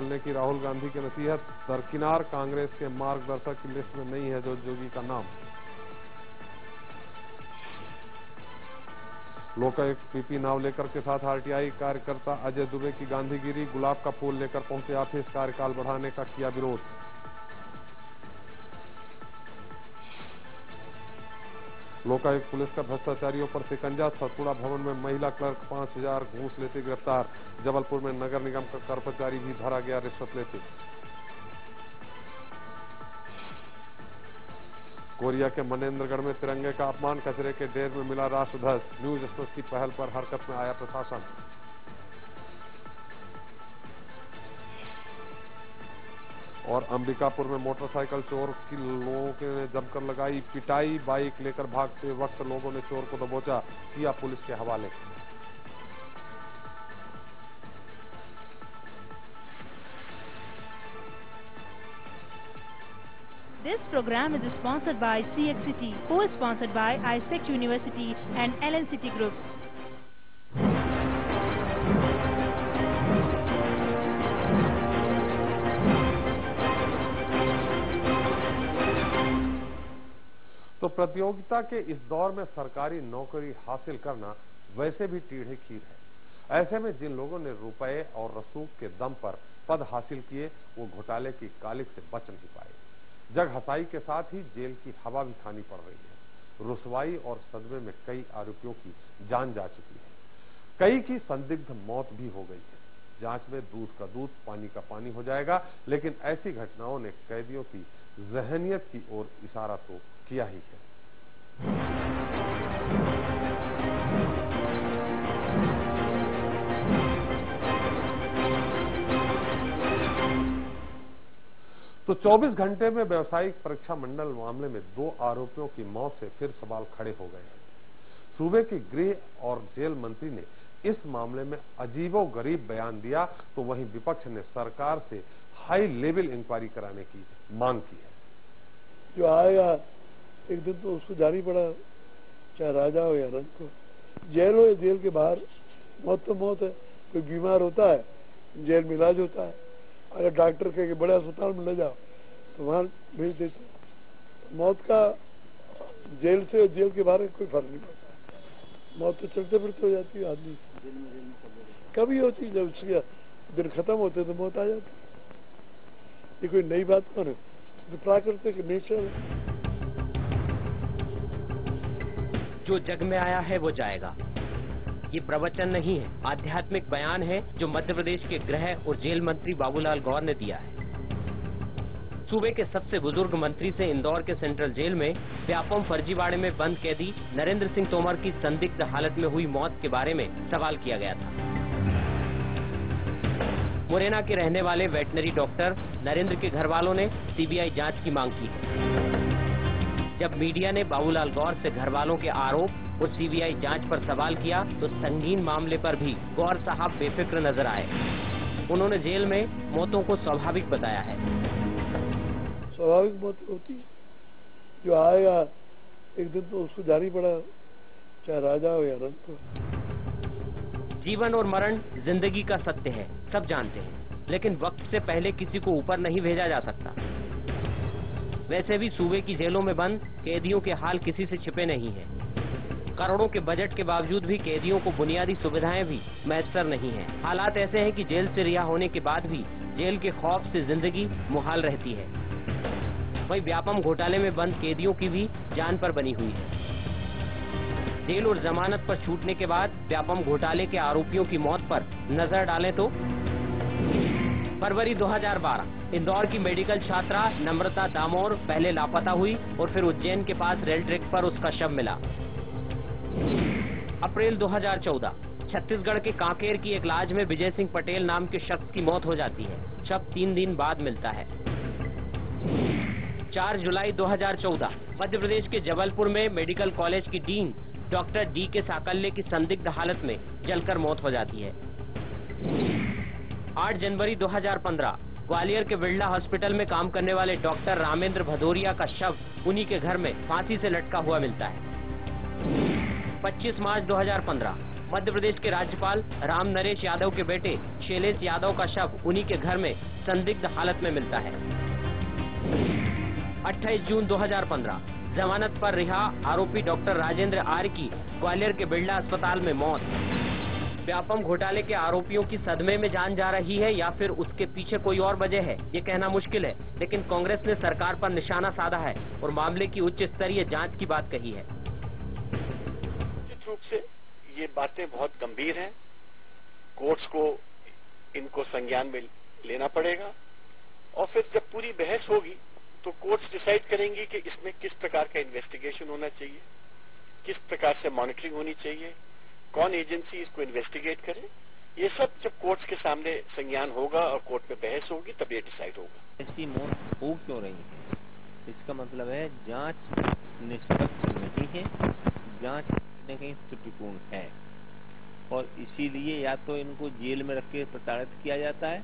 चलने की राहुल गांधी की नसीहत दरकिनार, कांग्रेस के मार्गदर्शक की लिस्ट में नहीं है जोगी का नाम। लोकायुक्त पीपी नावलेकर के साथ आरटीआई कार्यकर्ता अजय दुबे की गांधीगिरी, गुलाब का फूल लेकर पहुंचे ऑफिस, कार्यकाल बढ़ाने का किया विरोध। लोकायुक्त पुलिस का भ्रष्टाचारियों पर शिकंजा, सतपुड़ा भवन में महिला क्लर्क 5000 घूस लेते गिरफ्तार। जबलपुर में नगर निगम का कर्मचारी भी धरा गया रिश्वत लेते। कोरिया के मनेंद्रगढ़ में तिरंगे का अपमान, कचरे के ढेर में मिला राष्ट्रध्वज। न्यूज एक्सप्रेस की पहल पर हरकत में आया प्रशासन। और अंबिकापुर में मोटरसाइकिल चोर की लोगों ने जमकर लगाई पिटाई, बाइक लेकर भागते वक्त लोगों ने चोर को दबोचा, किया पुलिस के हवाले। This program is sponsored by CXCT, co-sponsored by ISEC University and LNCT Group. तो प्रतियोगिता के इस दौर में सरकारी नौकरी हासिल करना वैसे भी टीढ़े खीर है। ऐसे में जिन लोगों ने रुपए और रसूख के दम पर पद हासिल किए, वो घोटाले की कालिक से बच नहीं पाए। जग हसाई के साथ ही जेल की हवा भी खानी पड़ रही है। रुसवाई और सदमे में कई आरोपियों की जान जा चुकी है, कई की संदिग्ध मौत भी हो गई है। जांच में दूध का दूध, पानी का पानी हो जाएगा, लेकिन ऐसी घटनाओं ने कैदियों की जहनियत की ओर इशारा तो किया ही है। तो 24 घंटे में व्यवसायिक परीक्षा मंडल मामले में 2 आरोपियों की मौत से फिर सवाल खड़े हो गए हैं। सूबे के गृह और जेल मंत्री ने इस मामले में अजीबोगरीब बयान दिया, तो वहीं विपक्ष ने सरकार से हाई लेवल इंक्वायरी कराने की मांग की है। जो आएगा एक दिन तो उसको जानी पड़ा, चाहे राजा हो या रंग को। जेल हो या जेल के बाहर, मौत तो मौत है। कोई बीमार होता है, जेल में इलाज होता है। अगर डॉक्टर कहे कि बड़े अस्पताल में ले जाओ तो वहां भेज देते। मौत का जेल से जेल के बाहर कोई फर्क नहीं पड़ता। मौत तो चलते फिरते हो जाती है आदमी, कभी होती है। जब उसके दिन खत्म होते तो मौत आ जाती। ये कोई नई बात कौन है, तो प्राकृतिक नेचर है। जो जग में आया है वो जाएगा, ये प्रवचन नहीं है, आध्यात्मिक बयान है जो मध्य प्रदेश के गृह और जेल मंत्री बाबूलाल गौर ने दिया है। सूबे के सबसे बुजुर्ग मंत्री से इंदौर के सेंट्रल जेल में व्यापम फर्जीवाड़े में बंद कैदी नरेंद्र सिंह तोमर की संदिग्ध हालत में हुई मौत के बारे में सवाल किया गया था। मुरैना के रहने वाले वेटनरी डॉक्टर नरेंद्र के घर वालों ने सीबीआई जांच की मांग की है। जब मीडिया ने बाबूलाल गौर से घर वालों के आरोप और सीबीआई जांच पर सवाल किया, तो संगीन मामले पर भी गौर साहब बेफिक्र नजर आए। उन्होंने जेल में मौतों को स्वाभाविक बताया है। स्वाभाविक मौत होती है, जो आएगा एक दिन तो उसको जानी पड़ा, चाहे राजा हो या रंग को। जीवन और मरण जिंदगी का सत्य है, सब जानते हैं, लेकिन वक्त से पहले किसी को ऊपर नहीं भेजा जा सकता। वैसे भी सूबे की जेलों में बंद कैदियों के हाल किसी से छिपे नहीं हैं। करोड़ों के बजट के बावजूद भी कैदियों को बुनियादी सुविधाएं भी मैसर नहीं हैं। हालात ऐसे हैं कि जेल से रिहा होने के बाद भी जेल के खौफ से जिंदगी मुहाल रहती है। वहीं व्यापम घोटाले में बंद कैदियों की भी जान पर बनी हुई है। जेल और जमानत पर छूटने के बाद व्यापम घोटाले के आरोपियों की मौत पर नजर डालें तो फरवरी 2012 इंदौर की मेडिकल छात्रा नम्रता दामोर पहले लापता हुई और फिर उज्जैन के पास रेल ट्रैक पर उसका शव मिला। अप्रैल 2014 छत्तीसगढ़ के कांकेर की एक लॉज में विजय सिंह पटेल नाम के शख्स की मौत हो जाती है। शव 3 दिन बाद मिलता है। 4 जुलाई 2014 मध्य प्रदेश के जबलपुर में मेडिकल कॉलेज की डीन डॉक्टर डी के साकल्य की संदिग्ध हालत में जलकर मौत हो जाती है। 8 जनवरी 2015 ग्वालियर के बिरला हॉस्पिटल में काम करने वाले डॉक्टर रामेंद्र भदौरिया का शव उन्हीं के घर में फांसी से लटका हुआ मिलता है। 25 मार्च 2015 मध्य प्रदेश के राज्यपाल राम नरेश यादव के बेटे शैलेश यादव का शव उन्हीं के घर में संदिग्ध हालत में मिलता है। 28 जून 2015 जमानत पर रिहा आरोपी डॉक्टर राजेंद्र आर्य की ग्वालियर के बिरला अस्पताल में मौत। व्यापम घोटाले के आरोपियों की सदमे में जान जा रही है या फिर उसके पीछे कोई और वजह है, ये कहना मुश्किल है, लेकिन कांग्रेस ने सरकार पर निशाना साधा है और मामले की उच्च स्तरीय जांच की बात कही है। निश्चित रूप से ये बातें बहुत गंभीर हैं। कोर्ट्स को इनको संज्ञान में लेना पड़ेगा और फिर जब पूरी बहस होगी तो कोर्ट्स डिसाइड करेंगी कि इसमें किस प्रकार का इन्वेस्टिगेशन होना चाहिए, किस प्रकार से मॉनिटरिंग होनी चाहिए, कौन एजेंसी इसको इन्वेस्टिगेट करे। ये सब जब कोर्ट्स के सामने संज्ञान होगा और कोर्ट में बहस होगी तब ये डिसाइड होगा। इसकी मौत हो क्यों रही है, इसका मतलब है जांच निष्पक्ष नहीं है, जांच कहीं न कहीं त्रुटिपूर्ण है और इसीलिए या तो इनको जेल में रख के प्रताड़ित किया जाता है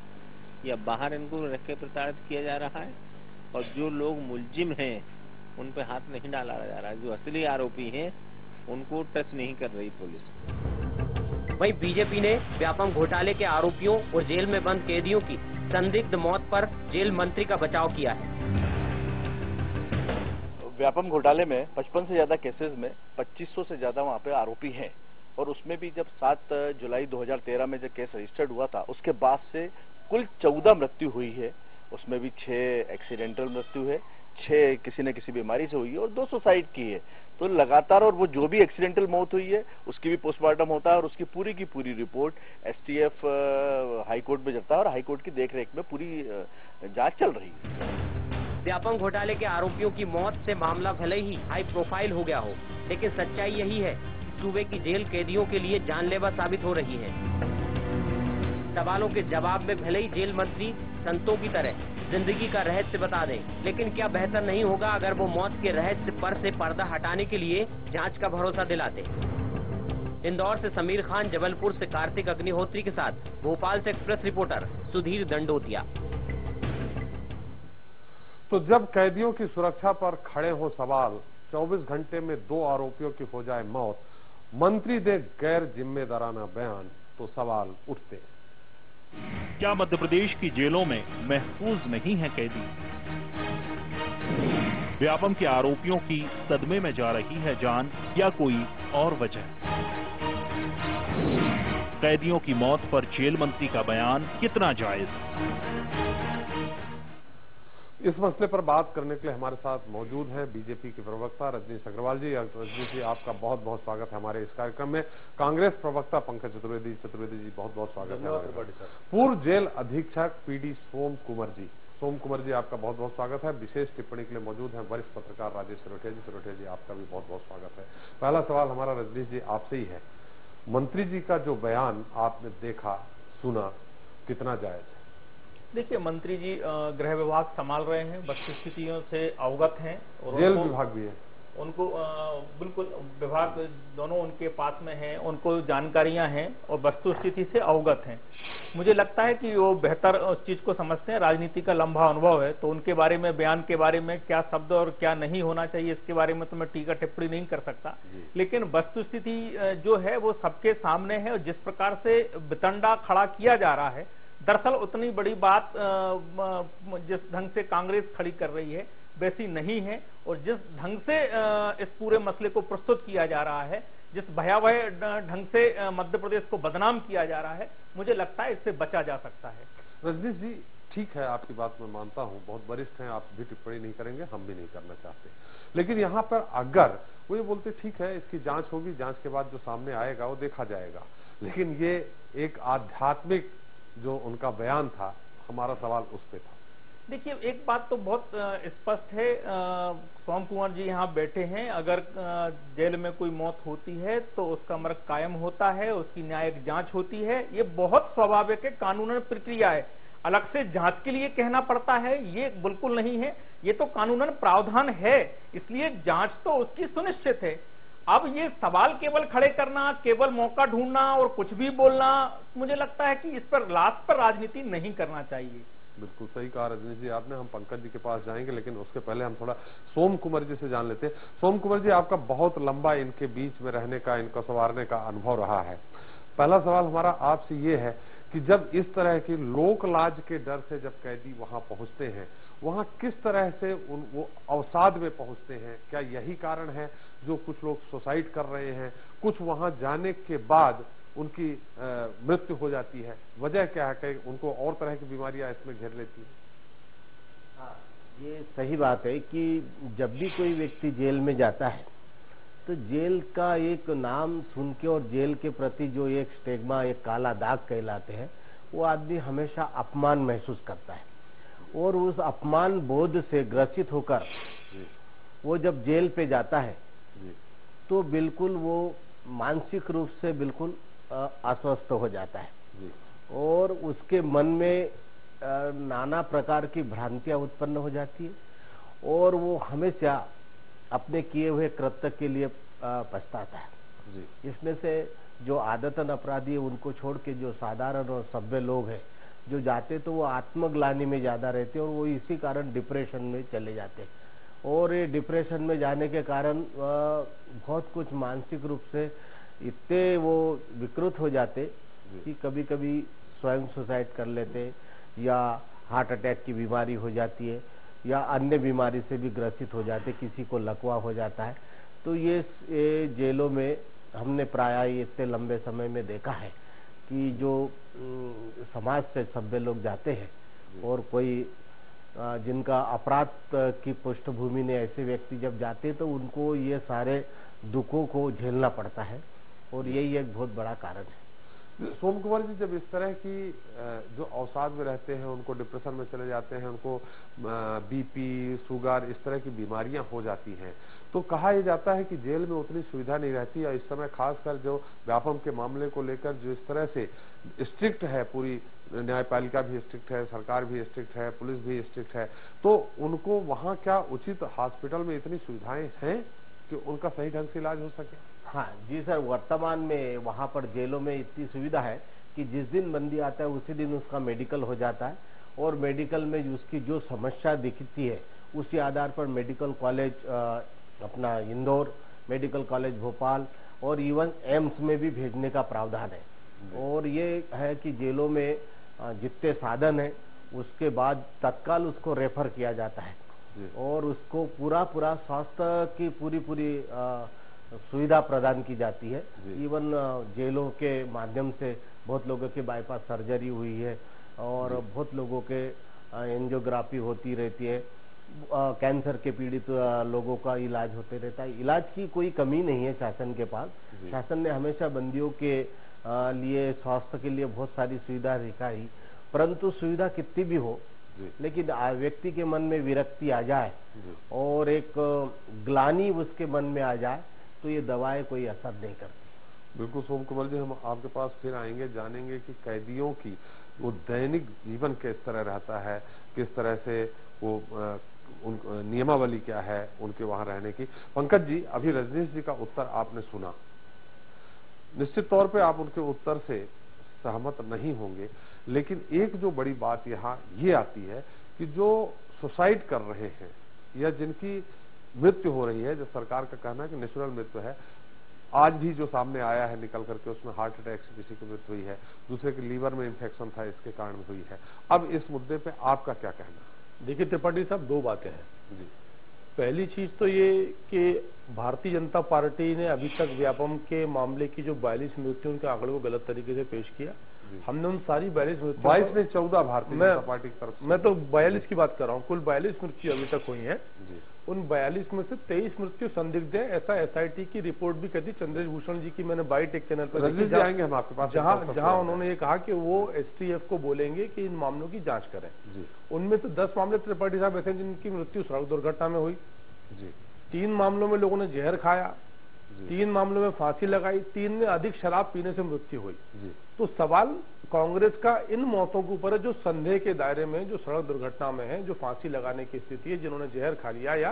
या बाहर इनको रख के प्रताड़ित किया जा रहा है और जो लोग मुलजिम हैं उन पर हाथ नहीं डाला जा रहा है। जो असली आरोपी हैं उनको टच नहीं कर रही पुलिस। वहीं बीजेपी ने व्यापम घोटाले के आरोपियों और जेल में बंद कैदियों की संदिग्ध मौत पर जेल मंत्री का बचाव किया है। व्यापम घोटाले में 55 से ज्यादा केसेस में 2500 से ज्यादा वहाँ पे आरोपी हैं और उसमें भी जब 7 जुलाई 2013 में जब केस रजिस्टर्ड हुआ था उसके बाद से कुल 14 मृत्यु हुई है। उसमें भी 6 एक्सीडेंटल मृत्यु है, 6 किसी न किसी बीमारी से हुई है और 2 सुसाइड की है। तो लगातार और वो जो भी एक्सीडेंटल मौत हुई है उसकी भी पोस्टमार्टम होता है और उसकी पूरी रिपोर्ट एसटीएफ हाई कोर्ट में जाता है और हाई कोर्ट की देखरेख में पूरी जांच चल रही है। व्यापम घोटाले के आरोपियों की मौत से मामला भले ही हाई प्रोफाइल हो गया हो, लेकिन सच्चाई यही है, सूबे की जेल कैदियों के लिए जानलेवा साबित हो रही है। सवालों के जवाब में भले ही जेल मंत्री संतों की तरह जिंदगी का रहस्य बता दें, लेकिन क्या बेहतर नहीं होगा अगर वो मौत के रहस्य पर से पर्दा हटाने के लिए जांच का भरोसा दिलाते। इंदौर से समीर खान, जबलपुर से कार्तिक अग्निहोत्री के साथ भोपाल से एक्सप्रेस रिपोर्टर सुधीर दंडोतिया। तो जब कैदियों की सुरक्षा पर खड़े हो सवाल, 24 घंटे में 2 आरोपियों की हो जाए मौत, मंत्री दे गैर जिम्मेदाराना बयान, तो सवाल उठते। क्या मध्य प्रदेश की जेलों में महफूज नहीं है कैदी? व्यापम के आरोपियों की सदमे में जा रही है जान या कोई और वजह? कैदियों की मौत पर जेल मंत्री का बयान कितना जायज? इस मसले पर बात करने के लिए हमारे साथ मौजूद हैं बीजेपी के प्रवक्ता रजनीश अग्रवाल जी। रजनीश जी, आपका बहुत बहुत स्वागत है हमारे इस कार्यक्रम में। कांग्रेस प्रवक्ता पंकज चतुर्वेदी जी, बहुत बहुत स्वागत है। पूर्व जेल अधीक्षक पीडी सोम कुमार जी, आपका बहुत बहुत स्वागत है। विशेष टिप्पणी के लिए मौजूद हैं वरिष्ठ पत्रकार राजेश सिरोठिया जी, आपका भी बहुत बहुत स्वागत है। पहला सवाल हमारा रजनीश जी आपसे ही है, मंत्री जी का जो बयान आपने देखा सुना, कितना जायज है? देखिए, मंत्री जी गृह विभाग संभाल रहे हैं, वस्तुस्थितियों से अवगत हैं और जेल विभाग भी है, उनको बिल्कुल विभाग दोनों उनके पास में हैं, उनको जानकारियां हैं और वस्तुस्थिति से अवगत हैं। मुझे लगता है कि वो बेहतर उस चीज को समझते हैं, राजनीति का लंबा अनुभव है, तो उनके बारे में, बयान के बारे में क्या शब्द और क्या नहीं होना चाहिए इसके बारे में तो मैं टीका टिप्पणी नहीं कर सकता, लेकिन वस्तुस्थिति जो है वो सबके सामने है और जिस प्रकार से वितंडा खड़ा किया जा रहा है, दरअसल उतनी बड़ी बात जिस ढंग से कांग्रेस खड़ी कर रही है वैसी नहीं है और जिस ढंग से इस पूरे मसले को प्रस्तुत किया जा रहा है, जिस भयावह ढंग से मध्य प्रदेश को बदनाम किया जा रहा है, मुझे लगता है इससे बचा जा सकता है। रजनीश जी, ठीक है, आपकी बात मैं मानता हूं, बहुत वरिष्ठ हैं, आप भी टिप्पणी नहीं करेंगे, हम भी नहीं करना चाहते, लेकिन यहाँ पर अगर वो ये बोलते ठीक है इसकी जांच होगी, जांच के बाद जो सामने आएगा वो देखा जाएगा, लेकिन ये एक आध्यात्मिक जो उनका बयान था, हमारा सवाल उस पे था। देखिए, एक बात तो बहुत स्पष्ट है, सोम कुमार जी यहाँ बैठे हैं, अगर जेल में कोई मौत होती है तो उसका मर्ग कायम होता है, उसकी न्यायिक जांच होती है, ये बहुत स्वाभाविक है, कानूनन प्रक्रिया है। अलग से जांच के लिए कहना पड़ता है ये बिल्कुल नहीं है, ये तो कानूनन प्रावधान है, इसलिए जांच तो उसकी सुनिश्चित है। अब ये सवाल केवल खड़े करना, केवल मौका ढूंढना और कुछ भी बोलना, मुझे लगता है कि इस पर लास्ट पर राजनीति नहीं करना चाहिए। बिल्कुल सही कहा रजनीश जी आपने। हम पंकज जी के पास जाएंगे, लेकिन उसके पहले हम थोड़ा सोम कुमार जी से जान लेते हैं। सोम कुमार जी, आपका बहुत लंबा इनके बीच में रहने का, इनको संवारने का अनुभव रहा है। पहला सवाल हमारा आपसे ये है कि जब इस तरह की लोक लाज के डर से जब कैदी वहां पहुंचते हैं, वहां किस तरह से वो अवसाद में पहुंचते हैं? क्या यही कारण है जो कुछ लोग सुसाइड कर रहे हैं, कुछ वहां जाने के बाद उनकी मृत्यु हो जाती है? वजह क्या है कि उनको और तरह की बीमारियां इसमें घेर लेती है? हाँ, ये सही बात है कि जब भी कोई व्यक्ति जेल में जाता है तो जेल का एक नाम सुन के और जेल के प्रति जो एक स्टिग्मा, एक काला दाग कहलाते हैं, वो आदमी हमेशा अपमान महसूस करता है। और उस अपमान बोध से ग्रसित होकर वो जब जेल पे जाता है तो बिल्कुल वो मानसिक रूप से बिल्कुल अस्वस्थ हो जाता है और उसके मन में नाना प्रकार की भ्रांतियां उत्पन्न हो जाती है और वो हमेशा अपने किए हुए कृत्य के लिए पछताता है। इसमें से जो आदतन अपराधी है उनको छोड़ के जो साधारण और सभ्य लोग हैं जो जाते तो वो आत्मग्लानि में ज्यादा रहते और वो इसी कारण डिप्रेशन में चले जाते और ये डिप्रेशन में जाने के कारण बहुत कुछ मानसिक रूप से इतने वो विकृत हो जाते कि कभी कभी स्वयं सुसाइड कर लेते या हार्ट अटैक की बीमारी हो जाती है या अन्य बीमारी से भी ग्रसित हो जाते, किसी को लकवा हो जाता है। तो ये जेलों में हमने प्रायः इतने लंबे समय में देखा है कि जो समाज से सभ्य लोग जाते हैं और कोई जिनका अपराध की पृष्ठभूमि ने ऐसे व्यक्ति जब जाते तो उनको ये सारे दुखों को झेलना पड़ता है और यही एक बहुत बड़ा कारण है। सोम कुमार जी, जब इस तरह की जो अवसाद में रहते हैं, उनको डिप्रेशन में चले जाते हैं, उनको बीपी, शुगर, इस तरह की बीमारियां हो जाती हैं, तो कहा यह जाता है कि जेल में उतनी सुविधा नहीं रहती है। इस समय खासकर जो व्यापम के मामले को लेकर जो इस तरह से स्ट्रिक्ट है, पूरी न्यायपालिका भी स्ट्रिक्ट है, सरकार भी स्ट्रिक्ट है, पुलिस भी स्ट्रिक्ट है, तो उनको वहां क्या उचित हॉस्पिटल में इतनी सुविधाएं हैं कि उनका सही ढंग से इलाज हो सके? हाँ जी सर, वर्तमान में वहां पर जेलों में इतनी सुविधा है कि जिस दिन बंदी आता है उसी दिन उसका मेडिकल हो जाता है और मेडिकल में उसकी जो समस्या दिखती है उसी आधार पर मेडिकल कॉलेज अपना इंदौर, मेडिकल कॉलेज भोपाल और इवन एम्स में भी भेजने का प्रावधान है। और ये है कि जेलों में जितने साधन है उसके बाद तत्काल उसको रेफर किया जाता है और उसको पूरा स्वास्थ्य की पूरी सुविधा प्रदान की जाती है। इवन जेलों के माध्यम से बहुत लोगों की बाईपास सर्जरी हुई है और बहुत लोगों के एंजियोग्राफी होती रहती है, कैंसर के पीड़ित लोगों का इलाज होते रहता है। इलाज की कोई कमी नहीं है शासन के पास। शासन ने हमेशा बंदियों के लिए स्वास्थ्य के लिए बहुत सारी सुविधा दिखाई, परंतु सुविधा कितनी भी हो लेकिन व्यक्ति के मन में विरक्ति आ जाए और एक ग्लानि उसके मन में आ जाए तो ये दवाएं कोई असर नहीं करती। बिल्कुल सोम कुमार जी, हम आपके पास फिर आएंगे, जानेंगे कि कैदियों की वो दैनिक जीवन किस तरह रहता है, किस तरह से वो उन नियमावली क्या है उनके वहां रहने की। पंकज जी, अभी रजनीश जी का उत्तर आपने सुना, निश्चित तौर पे आप उनके उत्तर से सहमत नहीं होंगे, लेकिन एक जो बड़ी बात यहाँ ये आती है कि जो सुसाइड कर रहे हैं या जिनकी मृत्यु हो रही है, जो सरकार का कहना है कि नेचुरल मृत्यु है, आज भी जो सामने आया है निकल करके उसमें हार्ट अटैक से किसी की मृत्यु हुई है, दूसरे के लीवर में इंफेक्शन था इसके कारण हुई है। अब इस मुद्दे पे आपका क्या कहना है? देखिए त्रिपाठी साहब, दो बातें हैं जी। पहली चीज तो ये कि भारतीय जनता पार्टी ने अभी तक व्यापम के मामले की जो 42 मृत्यु के आंकड़े को गलत तरीके से पेश किया। हमने उन सारी 42 मृत्यु 22 में 14 भारतीय जनता पार्टी की तरफ से, मैं तो 42 की बात कर रहा हूँ, कुल 42 मृत्यु अभी तक हुई है। उन 42 में से 23 मृत्यु संदिग्ध है, ऐसा एसआईटी की रिपोर्ट भी कहती। चंद्रेश भूषण जी की मैंने बाइट एक चैनल पर आएंगे हम आपके पास, जहां उन्होंने ये कहा कि वो एसटीएफ को बोलेंगे कि इन मामलों की जांच करें। उनमें तो 10 मामले त्रिपाठी साहब ऐसे जिनकी मृत्यु सड़क दुर्घटना में हुई, 3 मामलों में लोगों ने जहर खाया, 3 मामलों में फांसी लगाई, 3 में अधिक शराब पीने से मृत्यु हुई। तो सवाल कांग्रेस का इन मौतों के ऊपर है जो संदेह के दायरे में, जो सड़क दुर्घटना में है, जो फांसी लगाने की स्थिति है, जिन्होंने जहर खा लिया या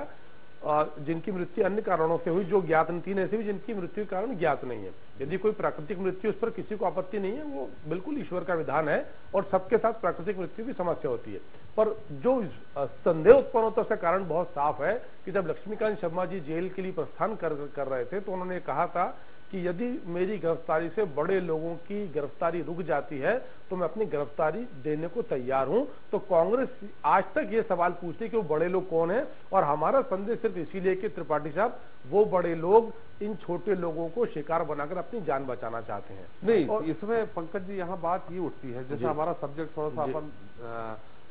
जिनकी मृत्यु अन्य कारणों से हुई जो ज्ञात नहीं, 3 ऐसे भी जिनकी मृत्यु के कारण ज्ञात नहीं है। यदि कोई प्राकृतिक मृत्यु, उस पर किसी को आपत्ति नहीं है, वो बिल्कुल ईश्वर का विधान है और सबके साथ प्राकृतिक मृत्यु की समस्या होती है। पर जो संदेह उत्पन्न होता है उसका कारण बहुत साफ है कि जब लक्ष्मीकांत शर्मा जी जेल के लिए प्रस्थान कर रहे थे तो उन्होंने कहा था कि यदि मेरी गिरफ्तारी से बड़े लोगों की गिरफ्तारी रुक जाती है तो मैं अपनी गिरफ्तारी देने को तैयार हूं। तो कांग्रेस आज तक ये सवाल पूछती कि वो बड़े लोग कौन हैं, और हमारा संदेश सिर्फ इसीलिए कि त्रिपाठी साहब वो बड़े लोग इन छोटे लोगों को शिकार बनाकर अपनी जान बचाना चाहते हैं। नहीं, और इसमें पंकज जी यहाँ बात ये उठती है, जैसे हमारा सब्जेक्ट थोड़ा सा अपन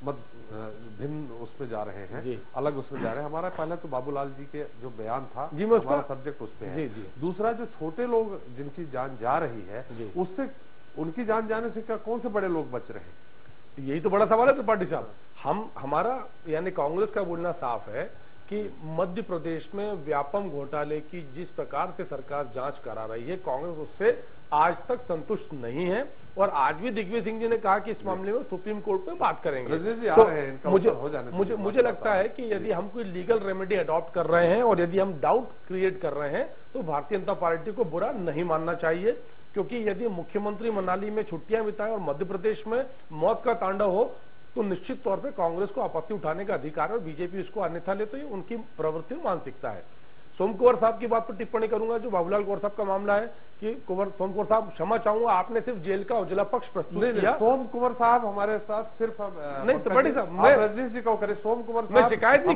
भिन्न उसमें जा रहे हैं, अलग उसमें जा रहे हैं। हमारा पहले तो बाबूलाल जी के जो बयान था जी, हमारा सब्जेक्ट उस पे है। दूसरा जो छोटे लोग जिनकी जान जा रही है, उससे उनकी जान जाने से क्या कौन से बड़े लोग बच रहे हैं? यही तो बड़ा सवाल है त्रिपाठी साहब। हमारा यानी कांग्रेस का बोलना साफ है कि मध्य प्रदेश में व्यापम घोटाले की जिस प्रकार से सरकार जांच करा रही है, कांग्रेस उससे आज तक संतुष्ट नहीं है। और आज भी दिग्विजय सिंह जी ने कहा कि इस मामले में सुप्रीम कोर्ट में बात करेंगे। तो मुझे लगता है कि यदि हम कोई लीगल रेमेडी अडॉप्ट कर रहे हैं और यदि हम डाउट क्रिएट कर रहे हैं तो भारतीय जनता पार्टी को बुरा नहीं मानना चाहिए, क्योंकि यदि मुख्यमंत्री मनाली में छुट्टियां बिताएं और मध्य प्रदेश में मौत का तांडव हो तो निश्चित तौर पे कांग्रेस को आपत्ति उठाने का अधिकार है और बीजेपी उसको अन्यथा ले, तो ये उनकी प्रवृत्ति मानसिकता है। सोम कुंवर साहब की बात पर टिप्पणी करूंगा, जो बाबूलाल गौर साहब का मामला है कि सोम कुंवर साहब, क्षमा चाहूंगा, आपने सिर्फ जेल का उजला पक्ष प्रस्तुत किया। सोम कुंवर साहब हमारे साथ सिर्फ नहीं, त्रिपाठी साहब, मैं रजनीश जी को करे, सोम कुंवर साहब शिकायत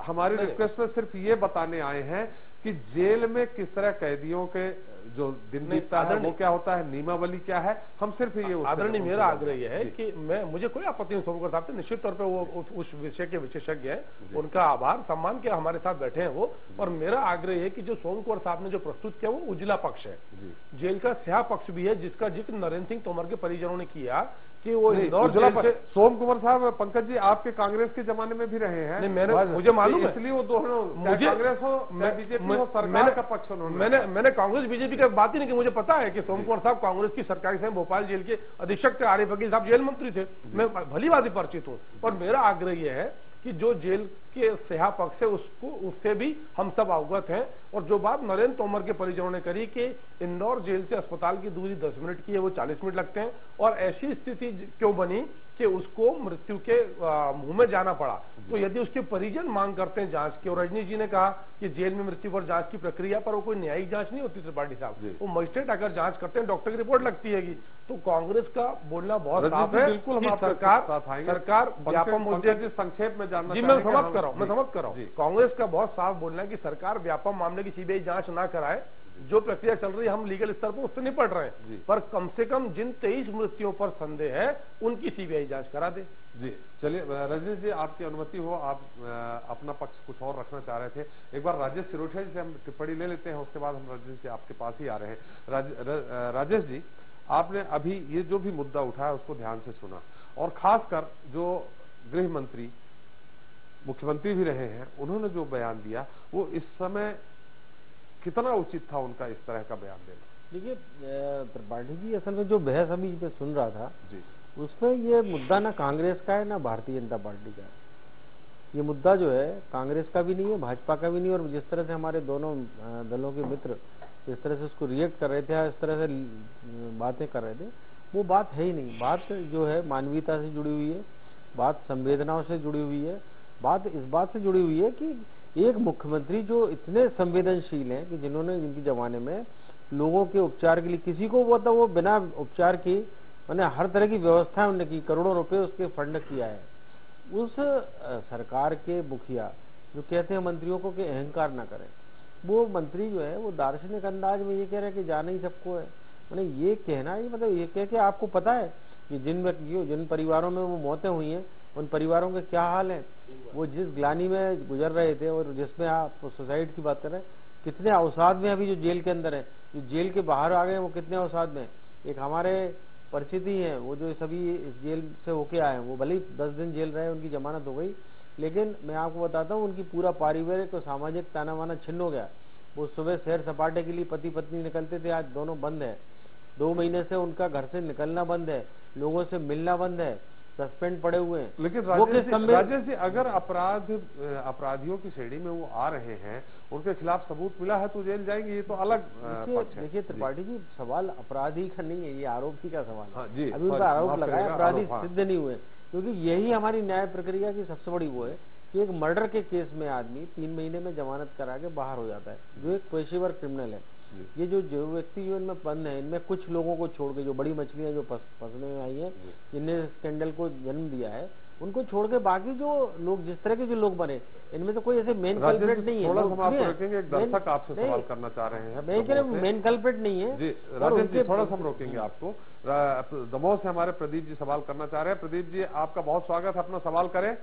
हमारी रिक्वेस्ट में सिर्फ ये बताने आए हैं कि जेल में किस तरह कैदियों के जो दिन बीतता है वो क्या होता है, नियमावली क्या है, हम सिर्फ ये आदरणीय, मेरा आग्रह यह है कि मुझे कोई आपत्ति नहीं, सोम कुंवर साहब से निश्चित तौर पे वो उस विषय के विशेषज्ञ हैं, उनका आभार सम्मान के हमारे साथ बैठे हैं वो। और मेरा आग्रह है कि जो सोम कुंवर साहब ने जो प्रस्तुत किया वो उजला पक्ष है, जेल का स्याह पक्ष भी है, जिसका जिक्र नरेंद्र सिंह तोमर के परिजनों ने किया कि वो इंदौर जेल से। सोम कुंवर साहब, पंकज जी आपके कांग्रेस के जमाने में भी रहे हैं। नहीं, मुझे मालूम है, इसलिए वो दोनों, कांग्रेस हो बीजेपी हो, सरकार का पक्ष मैंने कांग्रेस बीजेपी की बात ही नहीं की। मुझे पता है कि सोम कुंवर साहब कांग्रेस की सरकारी से भोपाल जेल के अधीक्षक थे, आरिफ वकील साहब जेल मंत्री थे, मैं भली भांति परिचित हूँ। और मेरा आग्रह यह है कि जो जेल के स्याह पक्ष है उससे भी हम सब अवगत हैं। और जो बात नरेंद्र तोमर के परिजनों ने करी कि इंदौर जेल से अस्पताल की दूरी 10 मिनट की है, वो 40 मिनट लगते हैं, और ऐसी स्थिति क्यों बनी कि उसको मृत्यु के मुंह में जाना पड़ा। तो यदि उसके परिजन मांग करते हैं जांच की, और रजनीश जी ने कहा कि जेल में मृत्यु पर जांच की प्रक्रिया पर वो कोई न्यायिक जांच नहीं होती त्रिपाठी साहब, वो मजिस्ट्रेट अगर जांच करते हैं, डॉक्टर की रिपोर्ट लगती है। तो कांग्रेस का बोलना बहुत साफ है, बिल्कुल हम सरकार व्यापम मुद्दे संक्षेप में जानना जी, मैं समाप्त कर रहा हूँ। कांग्रेस का बहुत साफ बोलना है कि सरकार व्यापम मामले की सीबीआई जांच ना कराए, जो प्रक्रिया चल रही है हम लीगल स्तर पर उससे निपट रहे हैं, पर कम से कम जिन 23 मृत्युओं पर संदेह है उनकी सीबीआई जांच करा दे। जी चलिए रजनीश जी, आपकी अनुमति हो, आप अपना पक्ष कुछ और रखना चाह रहे थे। एक बार राजेश सिरोठिया जी से हम टिप्पणी ले लेते हैं, उसके बाद हम रजनीश जी आपके पास ही आ रहे हैं। राजेश जी, आपने अभी ये जो भी मुद्दा उठाया उसको ध्यान से सुना, और खासकर जो गृह मंत्री मुख्यमंत्री भी रहे हैं, उन्होंने जो बयान दिया वो इस समय कितना उचित था उनका इस तरह का बयान देना? देखिए त्रिपाठी जी, असल में जो बहस अभी मैं सुन रहा था जी, उसमें ये मुद्दा ना कांग्रेस का है ना भारतीय जनता पार्टी का है। ये मुद्दा जो है कांग्रेस का भी नहीं है, भाजपा का भी नहीं, और जिस तरह से हमारे दोनों दलों के मित्र जिस तरह से उसको रिएक्ट कर रहे थे, इस तरह से बातें कर रहे थे, वो बात है ही नहीं। बात जो है मानवीयता से जुड़ी हुई है, बात संवेदनाओं से जुड़ी हुई है, बात इस बात से जुड़ी हुई है कि एक मुख्यमंत्री जो इतने संवेदनशील हैं कि जिन्होंने जिनके जमाने में लोगों के उपचार के लिए किसी को वो बिना उपचार की मैंने हर तरह की व्यवस्था उन्होंने की, करोड़ों रुपए उसके फंड किया है। उस सरकार के मुखिया जो कहते हैं मंत्रियों को कि अहंकार ना करें, वो मंत्री जो है वो दार्शनिक अंदाज में ये कह रहे हैं कि जाना ही सबको है। मैंने ये कहना ही मतलब ये कह के आपको पता है कि जिन परिवारों में वो मौतें हुई हैं उन परिवारों के क्या हाल है, वो जिस ग्लानी में गुजर रहे थे, और जिसमें आप सुसाइड की बात कर रहे हैं, कितने अवसाद में अभी जो जेल के अंदर है, जो जेल के बाहर आ गए वो कितने अवसाद में। एक हमारे परिचित ही हैं, वो जो सभी इस जेल से होके आए हैं, वो भले ही 10 दिन जेल रहे, उनकी जमानत हो गई, लेकिन मैं आपको बताता हूँ उनकी पूरा पारिवारिक और सामाजिक ताना बाना छिन्न हो गया। वो सुबह सैर सपाटे के लिए पति पत्नी निकलते थे, आज दोनों बंद है। 2 महीने से उनका घर से निकलना बंद है, लोगों से मिलना बंद है, सस्पेंड पड़े हुए हैं। लेकिन राजेश जी अगर अपराधियों की श्रेणी में वो आ रहे हैं, उनके खिलाफ सबूत मिला है तो जेल जाएंगे, ये तो अलग पक्ष है। देखिए त्रिपाठी जी, सवाल अपराधी का नहीं है, ये आरोपी का सवाल है। हाँ, जी, अभी उनका आरोप लगा है, अपराधी हाँ। सिद्ध नहीं हुए, क्योंकि यही हमारी न्याय प्रक्रिया की सबसे बड़ी वो है कि एक मर्डर के केस में आदमी 3 महीने में जमानत करा के बाहर हो जाता है, जो एक पेशेवर क्रिमिनल है। ये जो व्यक्ति जो इनमें बंद है, इनमें कुछ लोगों को छोड़ के, जो बड़ी मछलियां जो फंसने में आई है, जिनने स्कैंडल को जन्म दिया है, उनको छोड़ के बाकी जो लोग, जिस तरह के जो लोग बने, इनमें तो कोई ऐसे मेन कल्प्रिट नहीं है। थोड़ा हम आपको रोकेंगे, एक दर्शक आपसे सवाल करना चाह रहे हैं। मैं कह रहा हूं मेन कल्प्रिट नहीं है जी। राजेश जी थोड़ा सा हम रोकेंगे आपको। दमोह से हमारे प्रदीप जी सवाल करना चाह रहे हैं। प्रदीप जी आपका बहुत स्वागत है, अपना सवाल करें।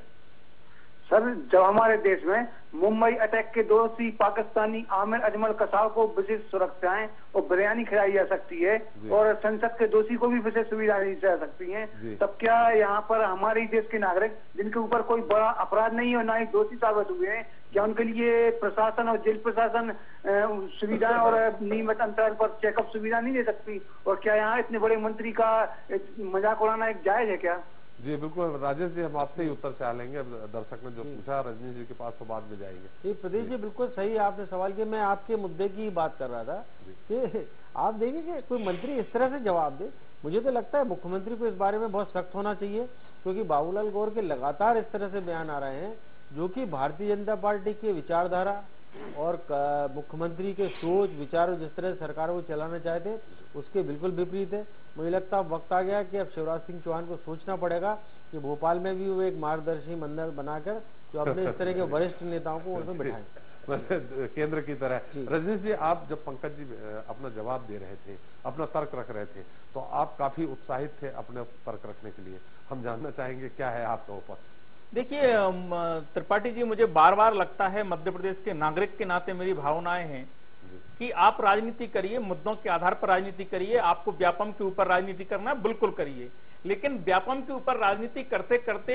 सर, जब हमारे देश में मुंबई अटैक के दोषी पाकिस्तानी आमिर अजमल कसाब को विशेष सुरक्षाएं और बिरयानी खिलाई जा सकती है और संसद के दोषी को भी विशेष सुविधा दी जा सकती है, तब क्या यहाँ पर हमारे देश के नागरिक जिनके ऊपर कोई बड़ा अपराध नहीं है और ना ही दोषी साबित हुए हैं, क्या उनके लिए प्रशासन और जेल प्रशासन सुविधाएं और नियमित अंतराल पर चेकअप सुविधा नहीं दे सकती? और क्या यहाँ इतने बड़े मंत्री का मजाक उड़ाना एक जायज है क्या? जी बिल्कुल राजेश जी, हम आपसे ही उत्तर चाह लेंगे। दर्शक ने जो पूछा, रजनीश जी के पास तो बाद में जाएंगे। जी प्रदीप जी, बिल्कुल सही आपने सवाल किया। मैं आपके मुद्दे की बात कर रहा था कि आप देखिए कि कोई मंत्री इस तरह से जवाब दे, मुझे तो लगता है मुख्यमंत्री को इस बारे में बहुत सख्त होना चाहिए, क्योंकि बाबूलाल गौर के लगातार इस तरह से बयान आ रहे हैं जो कि भारतीय जनता पार्टी की विचारधारा और मुख्यमंत्री के सोच विचार, जिस तरह सरकार को चलाना चाहते उसके बिल्कुल विपरीत है। मुझे लगता है वक्त आ गया कि अब शिवराज सिंह चौहान को सोचना पड़ेगा कि भोपाल में भी वो एक मार्गदर्शी मंडल बनाकर जो अपने इस तरह के वरिष्ठ नेताओं को उसमें बिठाएं केंद्र की तरह। रजनीश जी, आप जब पंकज जी अपना जवाब दे रहे थे, अपना तर्क रख रहे थे, तो आप काफी उत्साहित थे अपने तर्क रखने के लिए। हम जानना चाहेंगे क्या है आपका ऊपर। देखिए त्रिपाठी जी, मुझे बार बार लगता है, मध्य प्रदेश के नागरिक के नाते मेरी भावनाएं हैं कि आप राजनीति करिए, मुद्दों के आधार पर राजनीति करिए। आपको व्यापम के ऊपर राजनीति करना है, बिल्कुल करिए, लेकिन व्यापम के ऊपर राजनीति करते करते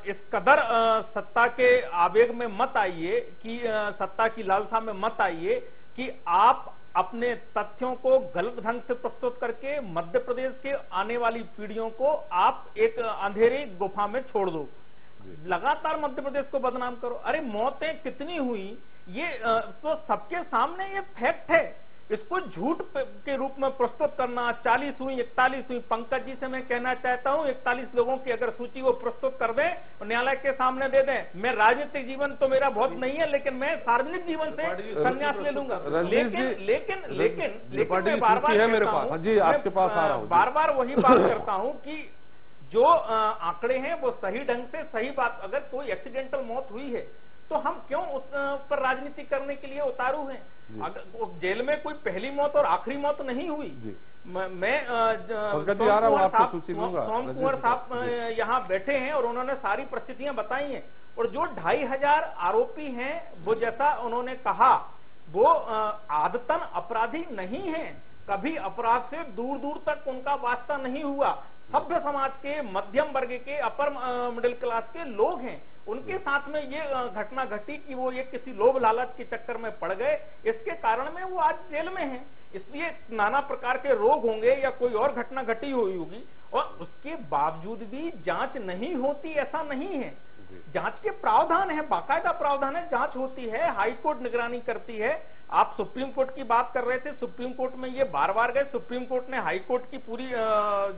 इस कदर सत्ता के आवेग में मत आइए कि सत्ता की लालसा में मत आइए कि आप अपने तथ्यों को गलत ढंग से प्रस्तुत करके मध्य प्रदेश के आने वाली पीढ़ियों को आप एक अंधेरी गुफा में छोड़ दो। लगातार मध्य प्रदेश को बदनाम करो। अरे मौतें कितनी हुई, ये तो सबके सामने ये फैक्ट है, इसको झूठ के रूप में प्रस्तुत करना। 40 हुई, 41 हुई। पंकज जी से मैं कहना चाहता हूं 41 लोगों की अगर सूची वो प्रस्तुत कर दें और न्यायालय के सामने दे दें। मैं राजनीतिक जीवन तो मेरा बहुत नहीं है, लेकिन मैं सार्वजनिक जीवन से संन्यास ले लूंगा। लेकिन मैं बार बार वही बात करता हूं कि जो आंकड़े हैं वो सही ढंग से, सही बात, अगर कोई एक्सीडेंटल मौत हुई है तो हम क्यों उस पर राजनीति करने के लिए उतारू हैं? अगर जेल में कोई पहली मौत और आखिरी मौत नहीं हुई। मैं सोम कुंवर साहब यहाँ बैठे हैं और उन्होंने सारी परिस्थितियां बताई हैं, और जो 2500 आरोपी हैं, वो जैसा उन्होंने कहा, वो आदतन अपराधी नहीं है, कभी अपराध से दूर दूर तक उनका वास्ता नहीं हुआ। सभ्य समाज के, मध्यम वर्ग के, अपर मिडिल क्लास के लोग हैं, उनके साथ में ये घटना घटी कि वो ये किसी लोभ लालच के चक्कर में पड़ गए, इसके कारण में वो आज जेल में हैं। इसलिए नाना प्रकार के रोग होंगे या कोई और घटना घटी हुई होगी, और उसके बावजूद भी जांच नहीं होती, ऐसा नहीं है। जांच के प्रावधान है, बाकायदा प्रावधान है, जांच होती है, हाई कोर्ट निगरानी करती है। आप सुप्रीम कोर्ट की बात कर रहे थे, सुप्रीम कोर्ट में ये बार बार गए, सुप्रीम कोर्ट ने हाई कोर्ट की पूरी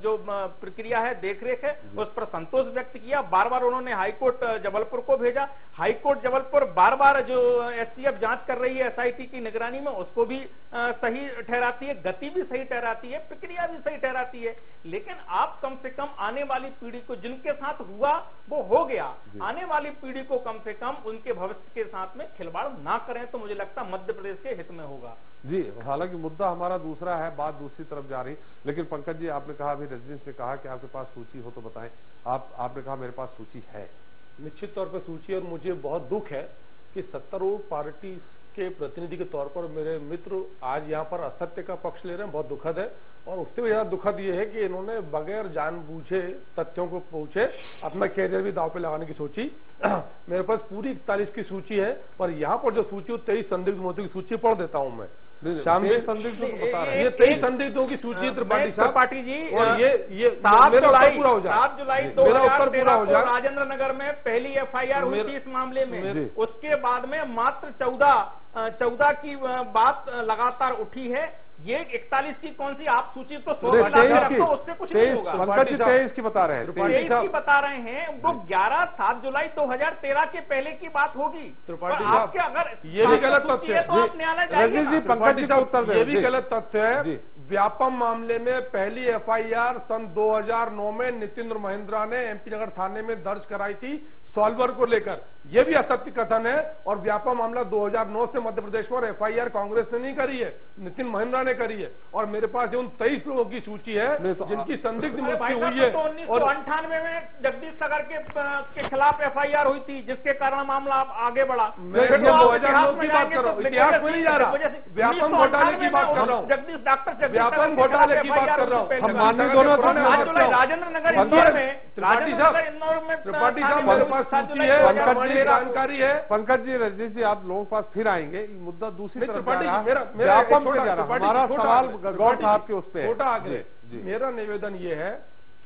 जो प्रक्रिया है, देखरेख है, उस पर संतोष व्यक्त किया। बार बार उन्होंने हाई कोर्ट जबलपुर को भेजा, हाई कोर्ट जबलपुर बार बार जो एसटीएफ जांच कर रही है एसआईटी की निगरानी में, उसको भी सही ठहराती है, गति भी सही ठहराती है, प्रक्रिया भी सही ठहराती है। लेकिन आप कम से कम आने वाली पीढ़ी को, जिनके साथ हुआ वो हो गया, आने वाली पीढ़ी को कम से कम उनके भविष्य के साथ में खिलवाड़ ना करें, तो मुझे लगता है मध्य प्रदेश के हित में होगा। जी, हालांकि मुद्दा हमारा दूसरा है, बात दूसरी तरफ जा रही। लेकिन पंकज जी, आपने कहा, अभी रजनीश ने कहा कि आपके पास सूची हो तो बताएं। आपने कहा मेरे पास सूची है। निश्चित तौर पर सूची, और मुझे बहुत दुख है कि सत्तारूढ़ पार्टी के प्रतिनिधि के तौर पर मेरे मित्र आज यहाँ पर असत्य का पक्ष ले रहे हैं, बहुत दुखद है। और उससे भी ज्यादा दुखद ये है कि इन्होंने बगैर जानबूझे तथ्यों को पूछे अपना कैरियर भी दांव पे लगाने की सोची। मेरे पास पूरी 41 की सूची है, और यहाँ पर जो सूची 23 संदिग्ध मौतों की सूची पढ़ देता हूं मैं। शामिल संदिग्धों को बता रहे हैं, ये 23 संदिग्धों की सूची त्रिपाठी साहब। त्रिपाठी जी, और ये 7 जुलाई 2013 को राजेंद्र नगर में पहली FIR हुई थी इस मामले में। उसके बाद में मात्र 14 की बात लगातार उठी है। ये 41 की कौन सी आप सूची तो 100 रखो, उससे कुछ नहीं होगा। 23 की बता रहे हैं, 23 की बता रहे हैं, वो 7 जुलाई 2013 के पहले की बात होगी। त्रिपाठी आपके अगर ये भी गलत तथ्य है, तो आप न्यायालय जाइए। पंकज जी का उत्तर दें। ये भी गलत तथ्य है। व्यापम मामले में पहली FIR सन 2009 में नितिन महिंद्रा ने MP नगर थाने में दर्ज कराई थी सॉल्वर को लेकर। यह भी असत्य कथन है। और व्यापम मामला 2009 से मध्य प्रदेश में और FIR कांग्रेस ने नहीं करी है, नितिन महिंद्रा ने करी है। और मेरे पास उन 23 लोगों की सूची है जिनकी संदिग्ध मृत्यु हुई है। तो 1998 में जगदीश सागर के खिलाफ FIR हुई थी, जिसके कारण मामला आगे बढ़ा। मैं 2009 की बात कर रहा हूँ, इतिहास में नहीं जा रहा। व्यापम घोटाले की बात कर रहा हूँ, व्यापम घोटाले की बात कर रहा हूँ। राजेंद्र नगर इंदौर में, त्रिपाठी साहब मेरे पास सूची है, जानकारी है। पंकज जी, रजनीश जी, आप लोगों के पास फिर आएंगे। मुद्दा दूसरी तरफ जा रहा है, मेरा व्यापम पे जा रहा है। हमारा सवाल गौर साहब के उस पे छोटा आगे। मेरा निवेदन ये है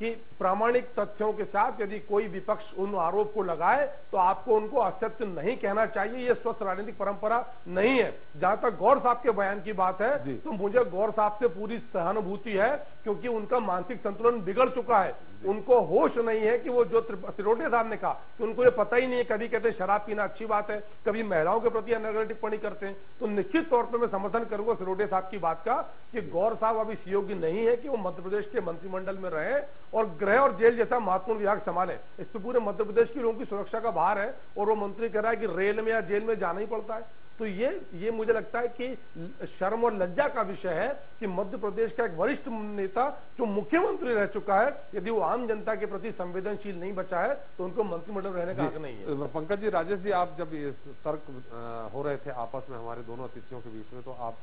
कि प्रामाणिक तथ्यों के साथ यदि कोई विपक्ष उन आरोप को लगाए तो आपको उनको असत्य नहीं कहना चाहिए। ये स्वस्थ राजनीतिक परंपरा नहीं है। जहां तक गौर साहब के बयान की बात है तो मुझे गौर साहब से पूरी सहानुभूति है, क्योंकि उनका मानसिक संतुलन बिगड़ चुका है। उनको होश नहीं है कि वो जो सिरोटे साहब ने कहा कि उनको ये पता ही नहीं है। कभी कहते हैं शराब पीना अच्छी बात है, कभी महिलाओं के प्रति अनर्गल टिप्पणी करते हैं। तो निश्चित तौर पर मैं समर्थन करूंगा सिरोटे साहब की बात का कि गौर साहब अब इस योग्य नहीं है कि वो मध्य प्रदेश के मंत्रिमंडल में रहे और गृह और जेल जैसा महत्वपूर्ण विभाग संभाले। इस पर पूरे मध्य प्रदेश की लोगों की सुरक्षा का भार है और वो मंत्री कह रहा है कि रेल में या जेल में जाना ही पड़ता है। तो ये मुझे लगता है कि शर्म और लज्जा का विषय है कि मध्य प्रदेश का एक वरिष्ठ नेता जो मुख्यमंत्री रह चुका है, यदि वो आम जनता के प्रति संवेदनशील नहीं बचा है तो उनको मंत्रिमंडल रहने का हक नहीं है। पंकज जी, राजेश जी, आप जब ये तर्क हो रहे थे आपस में हमारे दोनों अतिथियों के बीच में, तो आप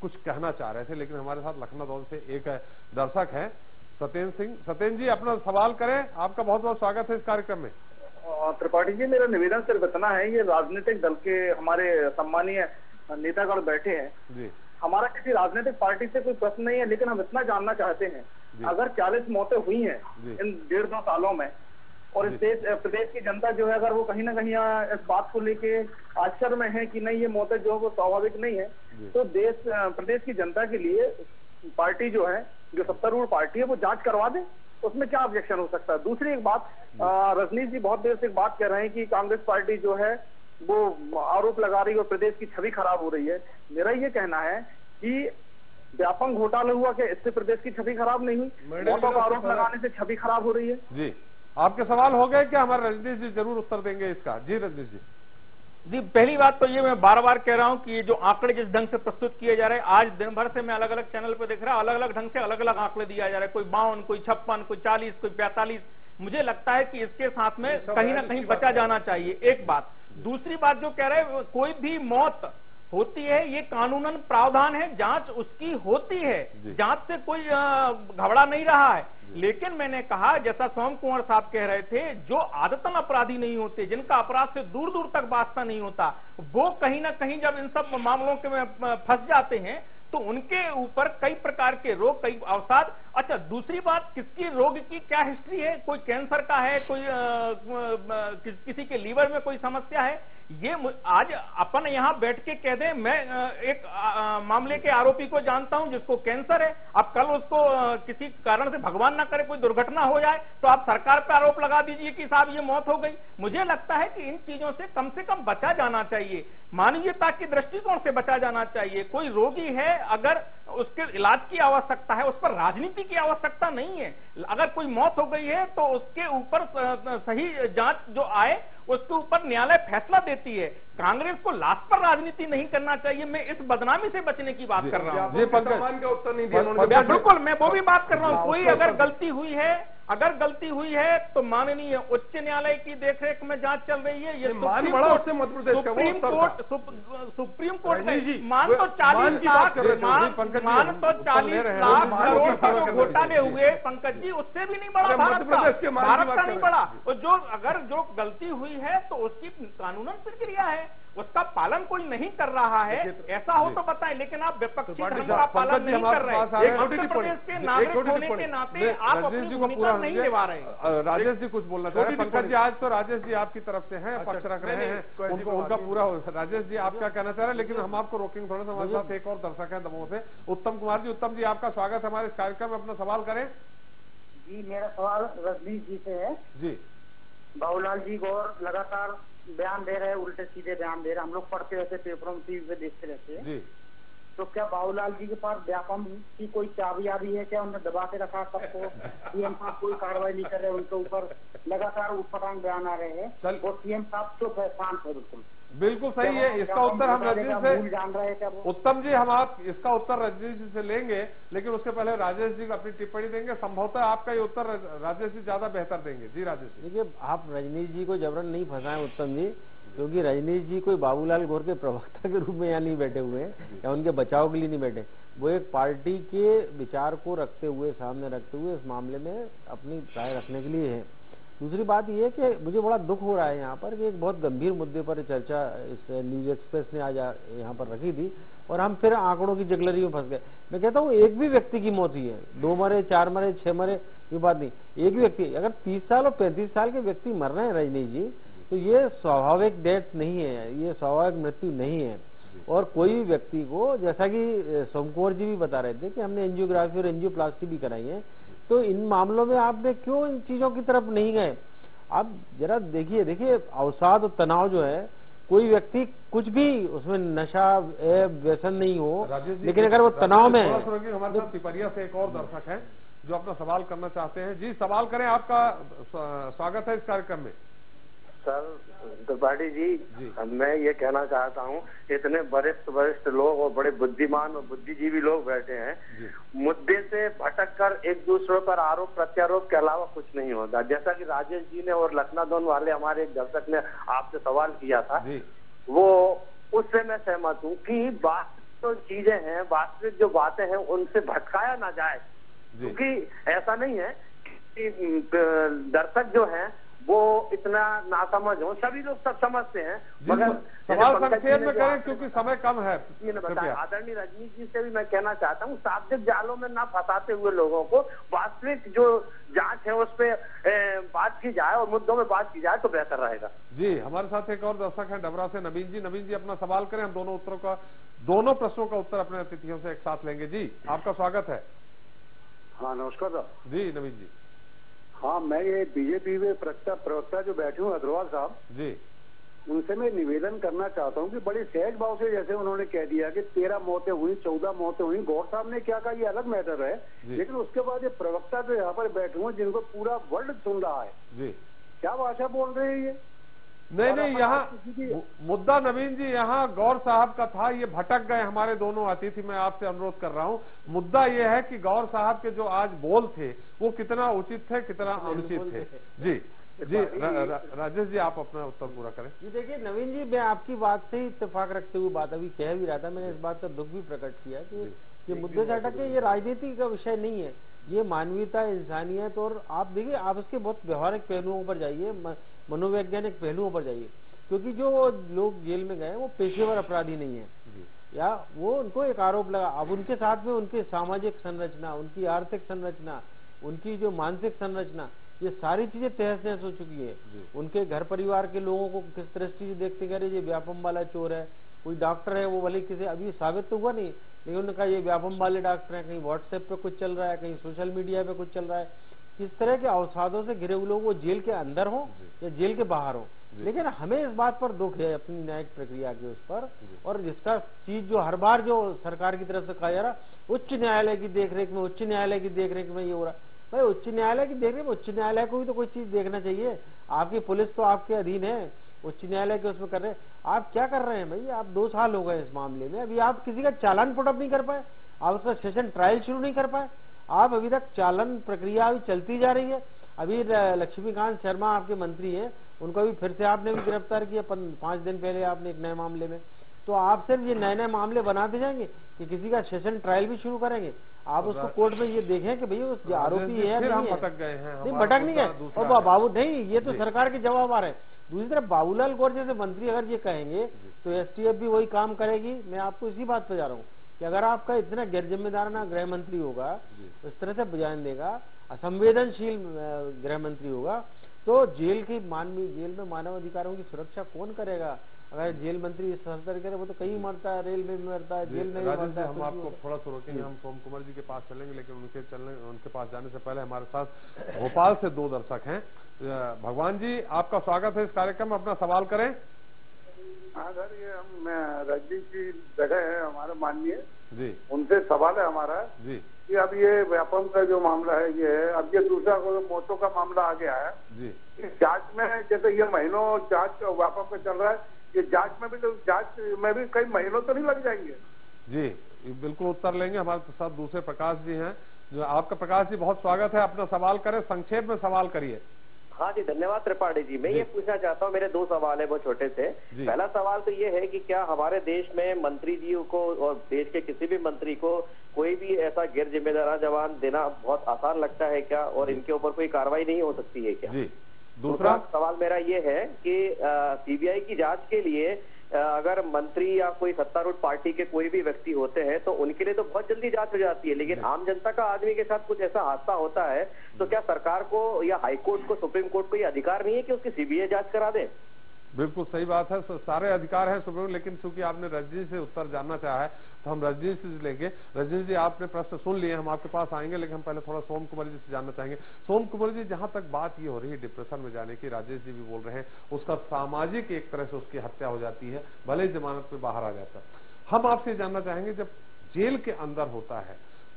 कुछ कहना चाह रहे थे, लेकिन हमारे साथ लखनऊ से एक दर्शक है, सत्येंद्र सिंह। सत्येंद्र जी, अपना सवाल करें। आपका बहुत बहुत स्वागत है इस कार्यक्रम में। त्रिपाठी जी, मेरा निवेदन सिर्फ इतना है, ये राजनीतिक दल के हमारे सम्मानीय नेतागण बैठे हैं जी। हमारा किसी राजनीतिक पार्टी से कोई प्रश्न नहीं है, लेकिन हम इतना जानना चाहते हैं, अगर 40 मौतें हुई हैं इन 1.5-2 सालों में और इस प्रदेश की जनता जो है, अगर वो कहीं ना कहीं इस बात को लेके आश्चर्य में है कि नहीं ये मौतें जो है वो स्वाभाविक नहीं है, तो प्रदेश की जनता के लिए पार्टी जो है, जो सत्तारूढ़ पार्टी है, वो जांच करवा दे, उसमें क्या ऑब्जेक्शन हो सकता है। दूसरी एक बात, रजनीश जी बहुत देर से एक बात कह रहे हैं कि कांग्रेस पार्टी जो है वो आरोप लगा रही है और प्रदेश की छवि खराब हो रही है। मेरा ये कहना है कि व्यापम घोटाला हुआ कि इससे प्रदेश की छवि खराब नहीं हुई, मौतों का आरोप लगाने से छवि खराब हो रही है। जी, आपके सवाल हो गए क्या? हमारे रजनीश जी जरूर उत्तर देंगे इसका। जी रजनीश जी। पहली बात तो ये मैं बार बार कह रहा हूं कि ये जो आंकड़े जिस ढंग से प्रस्तुत किए जा रहे हैं, आज दिन भर से मैं अलग अलग चैनल पे देख रहा हूं, अलग अलग ढंग से अलग अलग आंकड़े दिया जा रहा है। कोई 52, कोई 56, कोई 40, कोई 45। मुझे लगता है कि इसके साथ में कहीं ना कहीं बचा जाना चाहिए, एक बात। दूसरी बात जो कह रहे हैं, कोई भी मौत होती है, ये कानूनन प्रावधान है, जांच उसकी होती है, जांच से कोई घबरा नहीं रहा है। लेकिन मैंने कहा, जैसा सोम कुंवर साहब कह रहे थे, जो आदतन अपराधी नहीं होते, जिनका अपराध से दूर दूर तक वास्ता नहीं होता, वो कहीं ना कहीं जब इन सब मामलों के में फंस जाते हैं तो उनके ऊपर कई प्रकार के रोग, कई अवसाद। अच्छा, दूसरी बात, किसकी रोग की क्या हिस्ट्री है, कोई कैंसर का है, कोई किसी के लीवर में कोई समस्या है, ये आज अपन यहां बैठ के कह दें मैं एक मामले के आरोपी को जानता हूं जिसको कैंसर है, अब कल उसको किसी कारण से भगवान ना करे कोई दुर्घटना हो जाए तो आप सरकार पर आरोप लगा दीजिए कि साहब ये मौत हो गई। मुझे लगता है कि इन चीजों से कम बचा जाना चाहिए, मानवीयता की दृष्टिकोण से बचा जाना चाहिए। कोई रोगी है, अगर उसके इलाज की आवश्यकता है, उस पर राजनीति की आवश्यकता नहीं है। अगर कोई मौत हो गई है तो उसके ऊपर सही जांच जो आए उसके ऊपर न्यायालय फैसला देती है। कांग्रेस को लाश पर राजनीति नहीं करना चाहिए। मैं इस बदनामी से बचने की बात कर रहा हूँ। का उत्तर नहीं दिया। बिल्कुल, मैं वो भी बात कर रहा हूँ। कोई अगर गलती हुई है अगर गलती हुई है तो माननीय उच्च न्यायालय की देखरेख में जांच चल रही है। ये मान बड़ा उससे मध्य प्रदेश का सुप्रीम कोर्ट में मान तो 40 लाख करोड़ का जो घोटाले हुए पंकज जी, उससे भी नहीं बढ़ा भारत का नहीं बढ़ा। और जो गलती हुई है तो उसकी कानूनन प्रक्रिया है, उसका पालन कोई नहीं कर रहा है, ऐसा हो तो बताएं। लेकिन आप विपक्षी ढंग का पालन नहीं कर रहे। मध्य प्रदेश के नागरिक होने के नाते आप अपनी भूमिका नहीं निभा रहे। राजेश जी कुछ बोलना चाह रहे हैं। पंकज जी, आज तो राजेश जी आपकी तरफ से हैं, पक्ष रख रहे हैं, उनका पूरा। राजेश जी आप क्या कहना चाह रहे हैं? लेकिन हम आपको रोकेंगे थोड़ा सा। हमारे साथ एक और दर्शक है दमोह से, उत्तम कुमार जी। उत्तम जी, आपका स्वागत है हमारे इस कार्यक्रम में, अपना सवाल करें। जी, मेरा सवाल रजनीश जी से है। जी, बाबूलाल जी गौर लगातार बयान दे रहे हैं, उल्टे सीधे बयान दे रहे हैं, हम लोग पढ़ते रहते, पेपरों में, टीवी पे देखते रहते हैं। जी, तो क्या बाबूलाल जी के पास व्यापम की कोई चाबी आबी है क्या? उन्होंने दबा के रखा सबको, सीएम साहब कोई कार्रवाई नहीं कर रहे, उनके ऊपर लगातार उटपटांग बयान आ रहे हैं और सीएम साहब चुप है, शांत है बिल्कुल। बिल्कुल सही है। इसका उत्तर हम रजनीश से जान रहे हैं क्या? उत्तम जी, हम आप इसका उत्तर रजनीश जी से लेंगे, लेकिन उसके पहले राजेश जी अपनी टिप्पणी देंगे। संभवतः आपका ये उत्तर राजेश जी ज्यादा बेहतर देंगे। जी राजेश जी। देखिए, आप रजनीश जी को जबरन नहीं फंसाएं उत्तम जी, क्योंकि रजनीश जी कोई बाबूलाल गौर के प्रवक्ता के रूप में यहाँ नहीं बैठे हुए हैं या उनके बचाव के लिए नहीं बैठे। वो एक पार्टी के विचार को रखते हुए, सामने रखते हुए इस मामले में अपनी राय रखने के लिए है। दूसरी बात यह कि मुझे बड़ा दुख हो रहा है यहाँ पर कि एक बहुत गंभीर मुद्दे पर चर्चा इस न्यूज एक्सप्रेस ने आज यहाँ पर रखी थी और हम फिर आंकड़ों की जगलरी में फंस गए। मैं कहता हूँ एक भी व्यक्ति की मौत हुई है, 2 मरे, 4 मरे, 6 मरे, ये बात नहीं। एक भी व्यक्ति, अगर 30 साल और 35 साल के व्यक्ति मर रहे हैं रजनीश जी, तो ये स्वाभाविक डेथ नहीं है, ये स्वाभाविक मृत्यु नहीं है। और कोई भी व्यक्ति को, जैसा कि सोम कुंवर जी भी बता रहे थे कि हमने एंजियोग्राफी और एंजियोप्लास्टी भी कराई है, तो इन मामलों में आपने क्यों इन चीजों की तरफ नहीं गए? आप जरा देखिए अवसाद और तनाव जो है, कोई व्यक्ति कुछ भी उसमें नशा व्यसन नहीं हो, लेकिन अगर वो तनाव में है। हमारे साथ पिपरिया से एक और दर्शक है जो अपना सवाल करना चाहते हैं। जी, सवाल करें, आपका स्वागत है इस कार्यक्रम में। सर त्रिपाठी जी, मैं ये कहना चाहता हूँ, इतने वरिष्ठ लोग और बड़े बुद्धिमान और बुद्धिजीवी लोग बैठे हैं, मुद्दे से भटक कर एक दूसरे पर आरोप प्रत्यारोप के अलावा कुछ नहीं होता। जैसा कि राजेश जी ने और लखनादौन वाले हमारे एक दर्शक ने आपसे सवाल किया था, वो उससे मैं सहमत हूँ कि वास्तविक तो चीजें हैं, वास्तविक जो बातें हैं उनसे भटकाया ना जाए, क्योंकि ऐसा नहीं है कि दर्शक जो है वो इतना नासमझ हो, सभी लोग सब समझते हैं, मगर सवाल संक्षेप में करें क्योंकि समय कम है। आदरणीय रजनीश जी से भी मैं कहना चाहता हूँ, शाब्दिक जालों में ना फंसाते हुए लोगों को वास्तविक जो जांच है उस पर बात की जाए और मुद्दों में बात की जाए तो बेहतर रहेगा। जी, हमारे साथ एक और दर्शक है डबरा से, नवीन जी। नवीन जी, अपना सवाल करें, हम दोनों प्रश्नों का उत्तर अपने अतिथियों से एक साथ लेंगे। जी, आपका स्वागत है। हाँ, नमस्कार सर। जी नवीन जी। हाँ, मैं ये बीजेपी में प्रवक्ता जो बैठे हुए अग्रवाल साहब जी, उनसे मैं निवेदन करना चाहता हूँ कि बड़े सहज भाव से, जैसे उन्होंने कह दिया कि 13 मौतें हुई, 14 मौतें हुई, गौर साहब ने क्या कहा ये अलग मैटर है, लेकिन उसके बाद ये प्रवक्ता जो यहाँ पर बैठे हुए जिनको पूरा वर्ल्ड सुन रहा है जी, क्या भाषा बोल रहे हैं ये? नहीं, यहाँ मुद्दा नवीन जी यहाँ गौर साहब का था, ये भटक गए हमारे दोनों अतिथि। मैं आपसे अनुरोध कर रहा हूँ, मुद्दा ये है कि गौर साहब के जो आज बोल थे वो कितना उचित थे, कितना अनुचित थे। जी जी, राजेश जी आप अपना उत्तर पूरा करें। जी देखिए नवीन जी, मैं आपकी बात से ही इत्तेफाक रखते हुए बात अभी कह भी रहा था, मैंने इस बात का दुख भी प्रकट किया कि ये मुद्दे से हटक के ये राजनीति का विषय नहीं है, ये मानवीयता, इंसानियत। और आप देखिए, आप इसके बहुत व्यवहारिक पहलुओं पर जाइए, मनोवैज्ञानिक पहलुओं पर जाइए, क्योंकि जो लोग जेल में गए वो पेशेवर अपराधी नहीं है, या वो उनको एक आरोप लगा। अब उनके साथ में उनकी सामाजिक संरचना, उनकी आर्थिक संरचना, उनकी जो मानसिक संरचना, ये सारी चीजें तहस नहस हो चुकी है। उनके घर परिवार के लोगों को किस दृष्टि से देखते गए, ये व्यापम वाला चोर है। कोई डॉक्टर है, वो भले किसी अभी साबित तो हुआ नहीं, लेकिन उन्होंने कहा ये व्यापम वाले डॉक्टर हैं, कहीं व्हाट्सएप पे कुछ चल रहा है, कहीं सोशल मीडिया पे कुछ चल रहा है। इस तरह के अवसादों से घिरे हुए लोग वो जेल के अंदर हो या जेल के बाहर हो, लेकिन हमें इस बात पर दुख है अपनी न्यायिक प्रक्रिया के उस पर। और जिसका चीज जो हर बार जो सरकार की तरफ से कहा जा रहा, उच्च न्यायालय की देखरेख में, उच्च न्यायालय की देखरेख में ये हो रहा। भाई उच्च न्यायालय की देखरेख में उच्च न्यायालय को भी तो कोई चीज देखना चाहिए। आपकी पुलिस तो आपके अधीन है, उच्च न्यायालय के उसमें कर रहे हैं। आप क्या कर रहे हैं भाई? आप 2 साल हो गए इस मामले में, अभी आप किसी का चालान पुटअप नहीं कर पाए, आप उसका सेशन ट्रायल शुरू नहीं कर पाए, आप अभी तक चालन प्रक्रिया अभी चलती जा रही है। अभी लक्ष्मीकांत शर्मा आपके मंत्री हैं, उनको भी फिर से आपने भी गिरफ्तार किया 5 दिन पहले आपने एक नए मामले में। तो आप सिर्फ ये नए नए मामले बनाते जाएंगे कि किसी का सेशन ट्रायल भी शुरू करेंगे? आप उसको कोर्ट में ये देखें कि भैया उस आरोपी है या नहीं है। भटक गए हैं, नहीं भटक नहीं गए। और बाबू नहीं, ये तो सरकार के जवाब आ रहे हैं। दूसरी तरफ बाबूलाल गौर जैसे मंत्री अगर ये कहेंगे तो एसटीएफ भी वही काम करेगी। मैं आपको इसी बात पे जा रहा हूँ कि अगर आपका इतना गैर जिम्मेदाराना गृह मंत्री होगा, तो इस तरह से बयान देगा, असंवेदनशील गृह मंत्री होगा, तो जेल में मानव अधिकारों की सुरक्षा कौन करेगा? अगर जेल मंत्री इस तरह करे, वो तो कहीं मरता है, रेलवे में मरता है, जेल में भी मरता है। हम आपको थोड़ा सा रोकेंगे, हम सोम कुमार जी के पास चलेंगे, लेकिन उनके पास जाने से पहले हमारे साथ भोपाल से 2 दर्शक हैं। भगवान जी, आपका स्वागत है इस कार्यक्रम में, अपना सवाल करें। हाँ सर, ये हम रजनीश जी जगह है हमारा माननीय जी, उनसे सवाल है हमारा जी कि अब ये व्यापम का जो मामला है ये है, अब ये दूसरा मौतों का मामला आ गया है जी। इस जांच में जैसे ये महीनों जांच व्यापम में चल रहा है, ये जांच में भी कई महीनों तो नहीं लग जाएंगे? जी बिल्कुल उत्तर लेंगे। हमारे साथ दूसरे प्रकाश जी हैं। जो आपका प्रकाश जी बहुत स्वागत है, अपना सवाल करें, संक्षेप में सवाल करिए। हाँ जी, धन्यवाद त्रिपाठी जी। मैं ये पूछना चाहता हूँ, मेरे 2 सवाल है वो छोटे से। पहला सवाल तो ये है कि क्या हमारे देश में मंत्री जी को और देश के किसी भी मंत्री को कोई भी ऐसा गैर जिम्मेदाराना जवाब देना बहुत आसान लगता है क्या, और इनके ऊपर कोई कार्रवाई नहीं हो सकती है क्या? जी। दूसरा सवाल मेरा ये है कि सीबीआई की जांच के लिए अगर मंत्री या कोई सत्तारूढ़ पार्टी के कोई भी व्यक्ति होते हैं तो उनके लिए तो बहुत जल्दी जांच हो जाती है, लेकिन आम जनता का आदमी के साथ कुछ ऐसा हादसा होता है तो क्या सरकार को या हाई कोर्ट को, सुप्रीम कोर्ट को ये अधिकार नहीं है कि उसकी सीबीआई जांच करा दे? बिल्कुल सही बात है, सारे अधिकार है सुप्रीम, लेकिन चूंकि आपने रजनीश से उत्तर जानना चाहा है तो हम रजनीश से लेंगे। रजनीश जी, आपने प्रश्न सुन लिए, हम आपके पास आएंगे, लेकिन हम पहले थोड़ा सोम कुमार जी से जानना चाहेंगे। सोम कुमार जी, जहां तक बात ये हो रही है डिप्रेशन में जाने की, राजेश जी भी बोल रहे हैं, उसका सामाजिक एक तरह से उसकी हत्या हो जाती है, भले जमानत पे बाहर आ जाता है। हम आपसे जानना चाहेंगे, जब जेल के अंदर होता है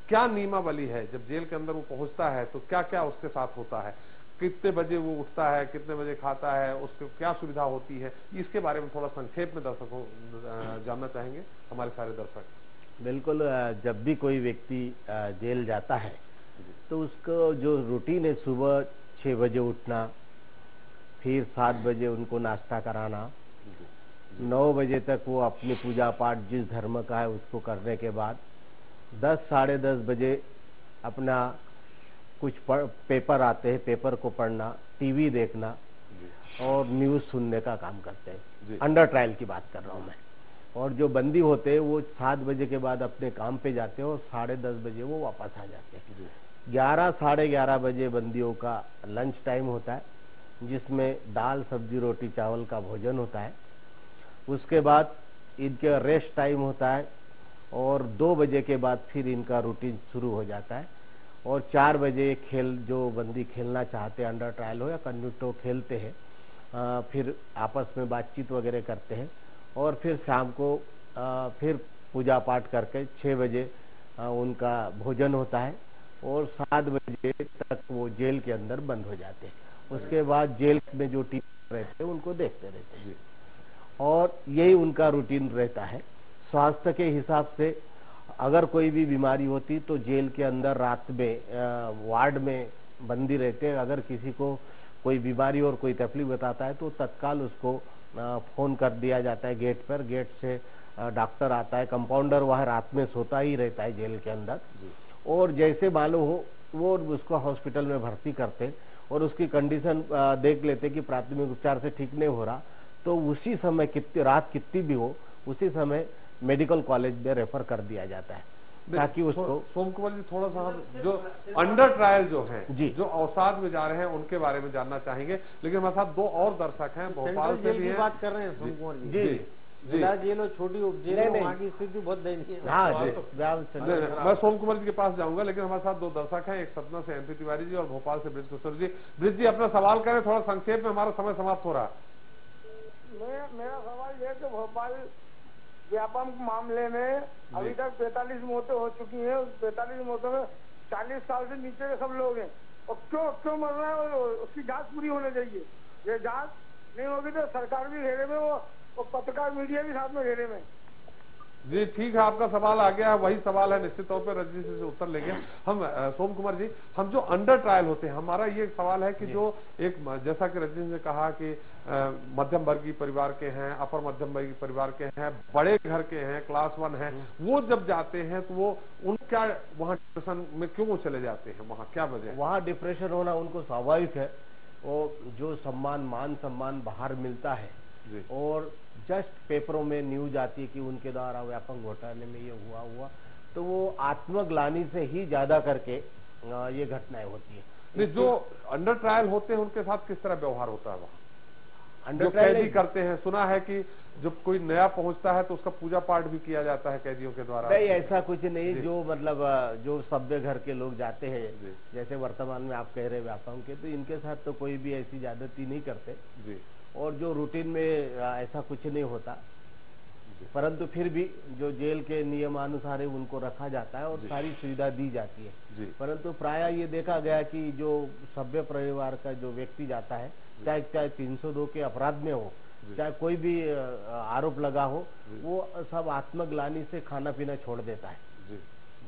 क्या नियमावली है? जब जेल के अंदर वो पहुंचता है तो क्या क्या उसके साथ होता है? कितने बजे वो उठता है, कितने बजे खाता है, उसको क्या सुविधा होती है? इसके बारे में थोड़ा संक्षेप में दर्शकों जानना चाहेंगे हमारे सारे दर्शक। बिल्कुल, जब भी कोई व्यक्ति जेल जाता है तो उसको जो रूटीन है, सुबह 6 बजे उठना, फिर 7 बजे उनको नाश्ता कराना, 9 बजे तक वो अपनी पूजा पाठ जिस धर्म का है उसको करने के बाद 10 साढ़े 10 बजे अपना कुछ पेपर आते हैं, पेपर को पढ़ना, टीवी देखना और न्यूज़ सुनने का काम करते हैं। अंडर ट्रायल की बात कर रहा हूँ मैं। और जो बंदी होते हैं वो 7 बजे के बाद अपने काम पे जाते हैं और 10:30 बजे वो वापस आ जाते हैं। 11 साढ़े 11 बजे बंदियों का लंच टाइम होता है, जिसमें दाल सब्जी रोटी चावल का भोजन होता है। उसके बाद इनका रेस्ट टाइम होता है और 2 बजे के बाद फिर इनका रूटीन शुरू हो जाता है। और 4 बजे खेल, जो बंदी खेलना चाहते हैं, अंडर ट्रायल हो या कन्विक्ट खेलते हैं, फिर आपस में बातचीत वगैरह करते हैं और फिर शाम को फिर पूजा पाठ करके 6 बजे उनका भोजन होता है और 7 बजे तक वो जेल के अंदर बंद हो जाते हैं। उसके बाद जेल में जो टीम रहते हैं उनको देखते रहते हैं और यही उनका रूटीन रहता है। स्वास्थ्य के हिसाब से अगर कोई भी बीमारी होती तो जेल के अंदर रात में वार्ड में बंदी रहते हैं। अगर किसी को कोई बीमारी और कोई तकलीफ बताता है तो तत्काल उसको फोन कर दिया जाता है गेट पर। गेट से डॉक्टर आता है, कंपाउंडर वह रात में सोता ही रहता है जेल के अंदर, और जैसे मालूम हो वो उसको हॉस्पिटल में भर्ती करते और उसकी कंडीशन देख लेते कि प्राथमिक उपचार से ठीक नहीं हो रहा तो उसी समय रात कितनी भी हो उसी समय मेडिकल कॉलेज में रेफर कर दिया जाता है ताकि उसको। सोम कुमार जी, थोड़ा सा हम जो अंडर ट्रायल जो हैं जी, जो अवसाद में जा रहे हैं उनके बारे में जानना चाहेंगे, लेकिन हमारे साथ 2 और दर्शक हैं, भोपाल से भी हैं। बात कर रहे हैं सोम कुमार जी। जिला जेल और छोटी उप जेल वहाँ की स्थिति बहुत दयनीय है। मैं सोम कुमार जी के पास जाऊंगा, लेकिन हमारे साथ 2 दर्शक हैं, एक सतना से MP तिवारी जी और भोपाल से ब्रिज किशोर जी। ब्रिज जी, अपना सवाल करें, थोड़ा संक्षेप में, हमारा समय समाप्त हो रहा है। मेरा सवाल यह कि भोपाल व्यापम मामले में अभी तक 45 मौतें हो चुकी हैं। उस 45 मौतों में 40 साल से नीचे के सब लोग हैं, और क्यों मर रहे हैं, और उसकी जांच पूरी होनी चाहिए। ये जांच नहीं होगी तो सरकार भी घेरे में, वो पत्रकार मीडिया भी साथ में घेरे में। जी ठीक है, आपका सवाल आ गया है, वही सवाल है, निश्चित तौर पर रजनी से उत्तर लेंगे हम। सोम कुमार जी, हम जो अंडर ट्रायल होते हैं, हमारा ये सवाल है कि जो एक, जैसा कि रजनी ने कहा कि मध्यम वर्गीय परिवार के हैं, अपर मध्यम वर्गीय परिवार के हैं, बड़े घर के हैं, क्लास 1 है, वो जब जाते हैं तो वो उनका वहाँ डिप्रेशन में क्यों वो चले जाते हैं, वहाँ क्या वजह है? वहाँ डिप्रेशन होना उनको स्वाभाविक है। वो जो मान सम्मान बाहर मिलता है और जस्ट पेपरों में न्यूज आती है कि उनके द्वारा व्यापम घोटाले में ये हुआ, तो वो आत्मग्लानि से ही ज्यादा करके ये घटनाएं होती है। नहीं, जो अंडर ट्रायल होते हैं उनके साथ किस तरह व्यवहार होता है वहाँ? अंडर ट्रायल कैदी करते हैं, सुना है कि जब कोई नया पहुंचता है तो उसका पूजा पाठ भी किया जाता है कैदियों के द्वारा। नहीं, ऐसा कुछ नहीं। जो मतलब जो सभ्य घर के लोग जाते हैं, जैसे वर्तमान में आप कह रहे व्यापम के, तो इनके साथ तो कोई भी ऐसी ज्यादती नहीं करते जी। और जो रूटीन में ऐसा कुछ नहीं होता, परंतु फिर भी जो जेल के नियमानुसार उनको रखा जाता है और सारी सुविधा दी जाती है। परंतु प्राय ये देखा गया कि जो सभ्य परिवार का जो व्यक्ति जाता है, चाहे 302 के अपराध में हो, चाहे कोई भी आरोप लगा हो, वो सब आत्मग्लानि से खाना पीना छोड़ देता है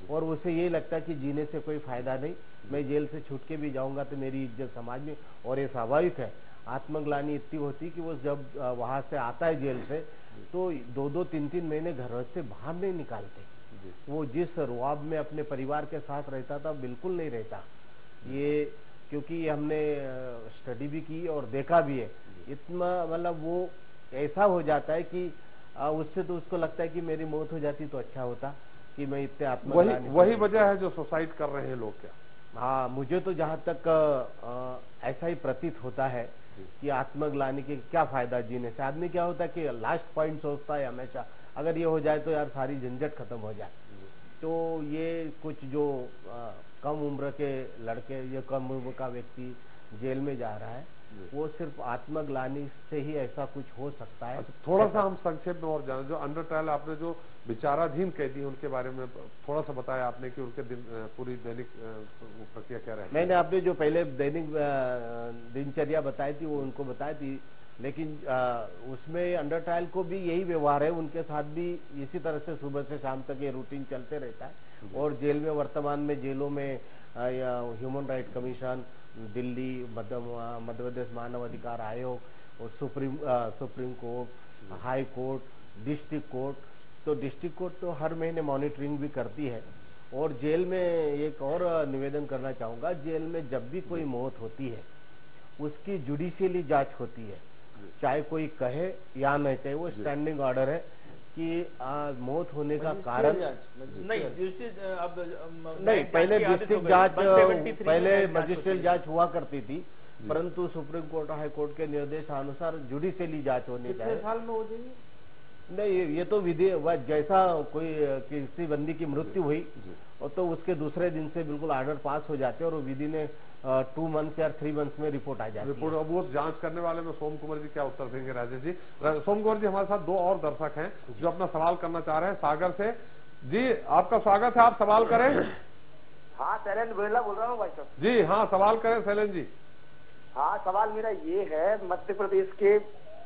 और उसे ये लगता है कि जीने से कोई फायदा नहीं, मैं जेल से छूट के भी जाऊंगा तो मेरी इज्जत समाज में। और ये स्वाभाविक है, आत्मग्लानि इतनी होती कि वो जब वहां से आता है जेल से तो 2-2, 3-3 महीने घर से बाहर नहीं निकालते। वो जिस रुआब में अपने परिवार के साथ रहता था बिल्कुल नहीं रहता। ये क्योंकि हमने स्टडी भी की और देखा भी है, इतना मतलब वो ऐसा हो जाता है कि उससे तो उसको लगता है कि मेरी मौत हो जाती तो अच्छा होता कि मैं इतने आत्मग्लानि। वही वजह है जो सुसाइड कर रहे हैं लोग क्या? हाँ, मुझे तो जहां तक ऐसा ही प्रतीत होता है कि आत्मग्लानि के क्या फायदा जीने से। आदमी क्या होता है कि लास्ट पॉइंट सोचता है हमेशा, अगर ये हो जाए तो यार सारी झंझट खत्म हो जाए। तो ये कुछ जो कम उम्र के लड़के, ये कम उम्र का व्यक्ति जेल में जा रहा है, वो सिर्फ आत्मग्लानि से ही ऐसा कुछ हो सकता है। थोड़ा सा हम संक्षेप में और जाने, जो अंडर ट्रायल आपने जो विचाराधीन कैदी उनके बारे में थोड़ा सा बताया आपने कि उनके पूरी दैनिक प्रक्रिया क्या रहे? मैंने आपने जो पहले दैनिक दिनचर्या बताई थी वो उनको बताई थी, लेकिन उसमें अंडर ट्रायल को भी यही व्यवहार है, उनके साथ भी इसी तरह से सुबह से शाम तक ये रूटीन चलते रहता है। और जेल में वर्तमान में जेलों में human right commission, Delhi Madhya Pradesh मानव अधिकार आयोग और supreme court, high court, district court, तो डिस्ट्रिक्ट कोर्ट तो हर महीने मॉनिटरिंग भी करती है। और जेल में एक और निवेदन करना चाहूंगा, जेल में जब भी कोई मौत होती है उसकी जुडिशियली जांच होती है, चाहे कोई कहे या नहीं कहे, वो स्टैंडिंग ऑर्डर है कि मौत होने का कारण नहीं, नहीं, पहले डिस्ट्रिक्ट जांच, पहले मजिस्ट्रेट जांच हुआ करती थी, परंतु सुप्रीम कोर्ट हाई कोर्ट के निर्देशानुसार जुडिशियली जांच होनी चाहिए। कितने साल में हो जाएगी? नहीं, ये तो विधि, जैसा कोई किसी बंदी की मृत्यु हुई और तो उसके दूसरे दिन से बिल्कुल ऑर्डर पास हो जाते हैं और विधि ने 2 मंथ या 3 मंथ में रिपोर्ट आ जाती है। रिपोर्ट अब वो जांच करने वाले में सोम कुमार जी क्या उत्तर देंगे? राजेश जी, सोम कुमार जी हमारे साथ 2 और दर्शक हैं जो अपना सवाल करना चाह रहे हैं सागर से। जी आपका स्वागत है, आप सवाल करें। हाँ, शैलेंद्र बिरला बोल रहा हूँ भाई साहब। जी हाँ, सवाल करें शैलेंद्र जी। हाँ, सवाल मेरा ये है, मध्य प्रदेश के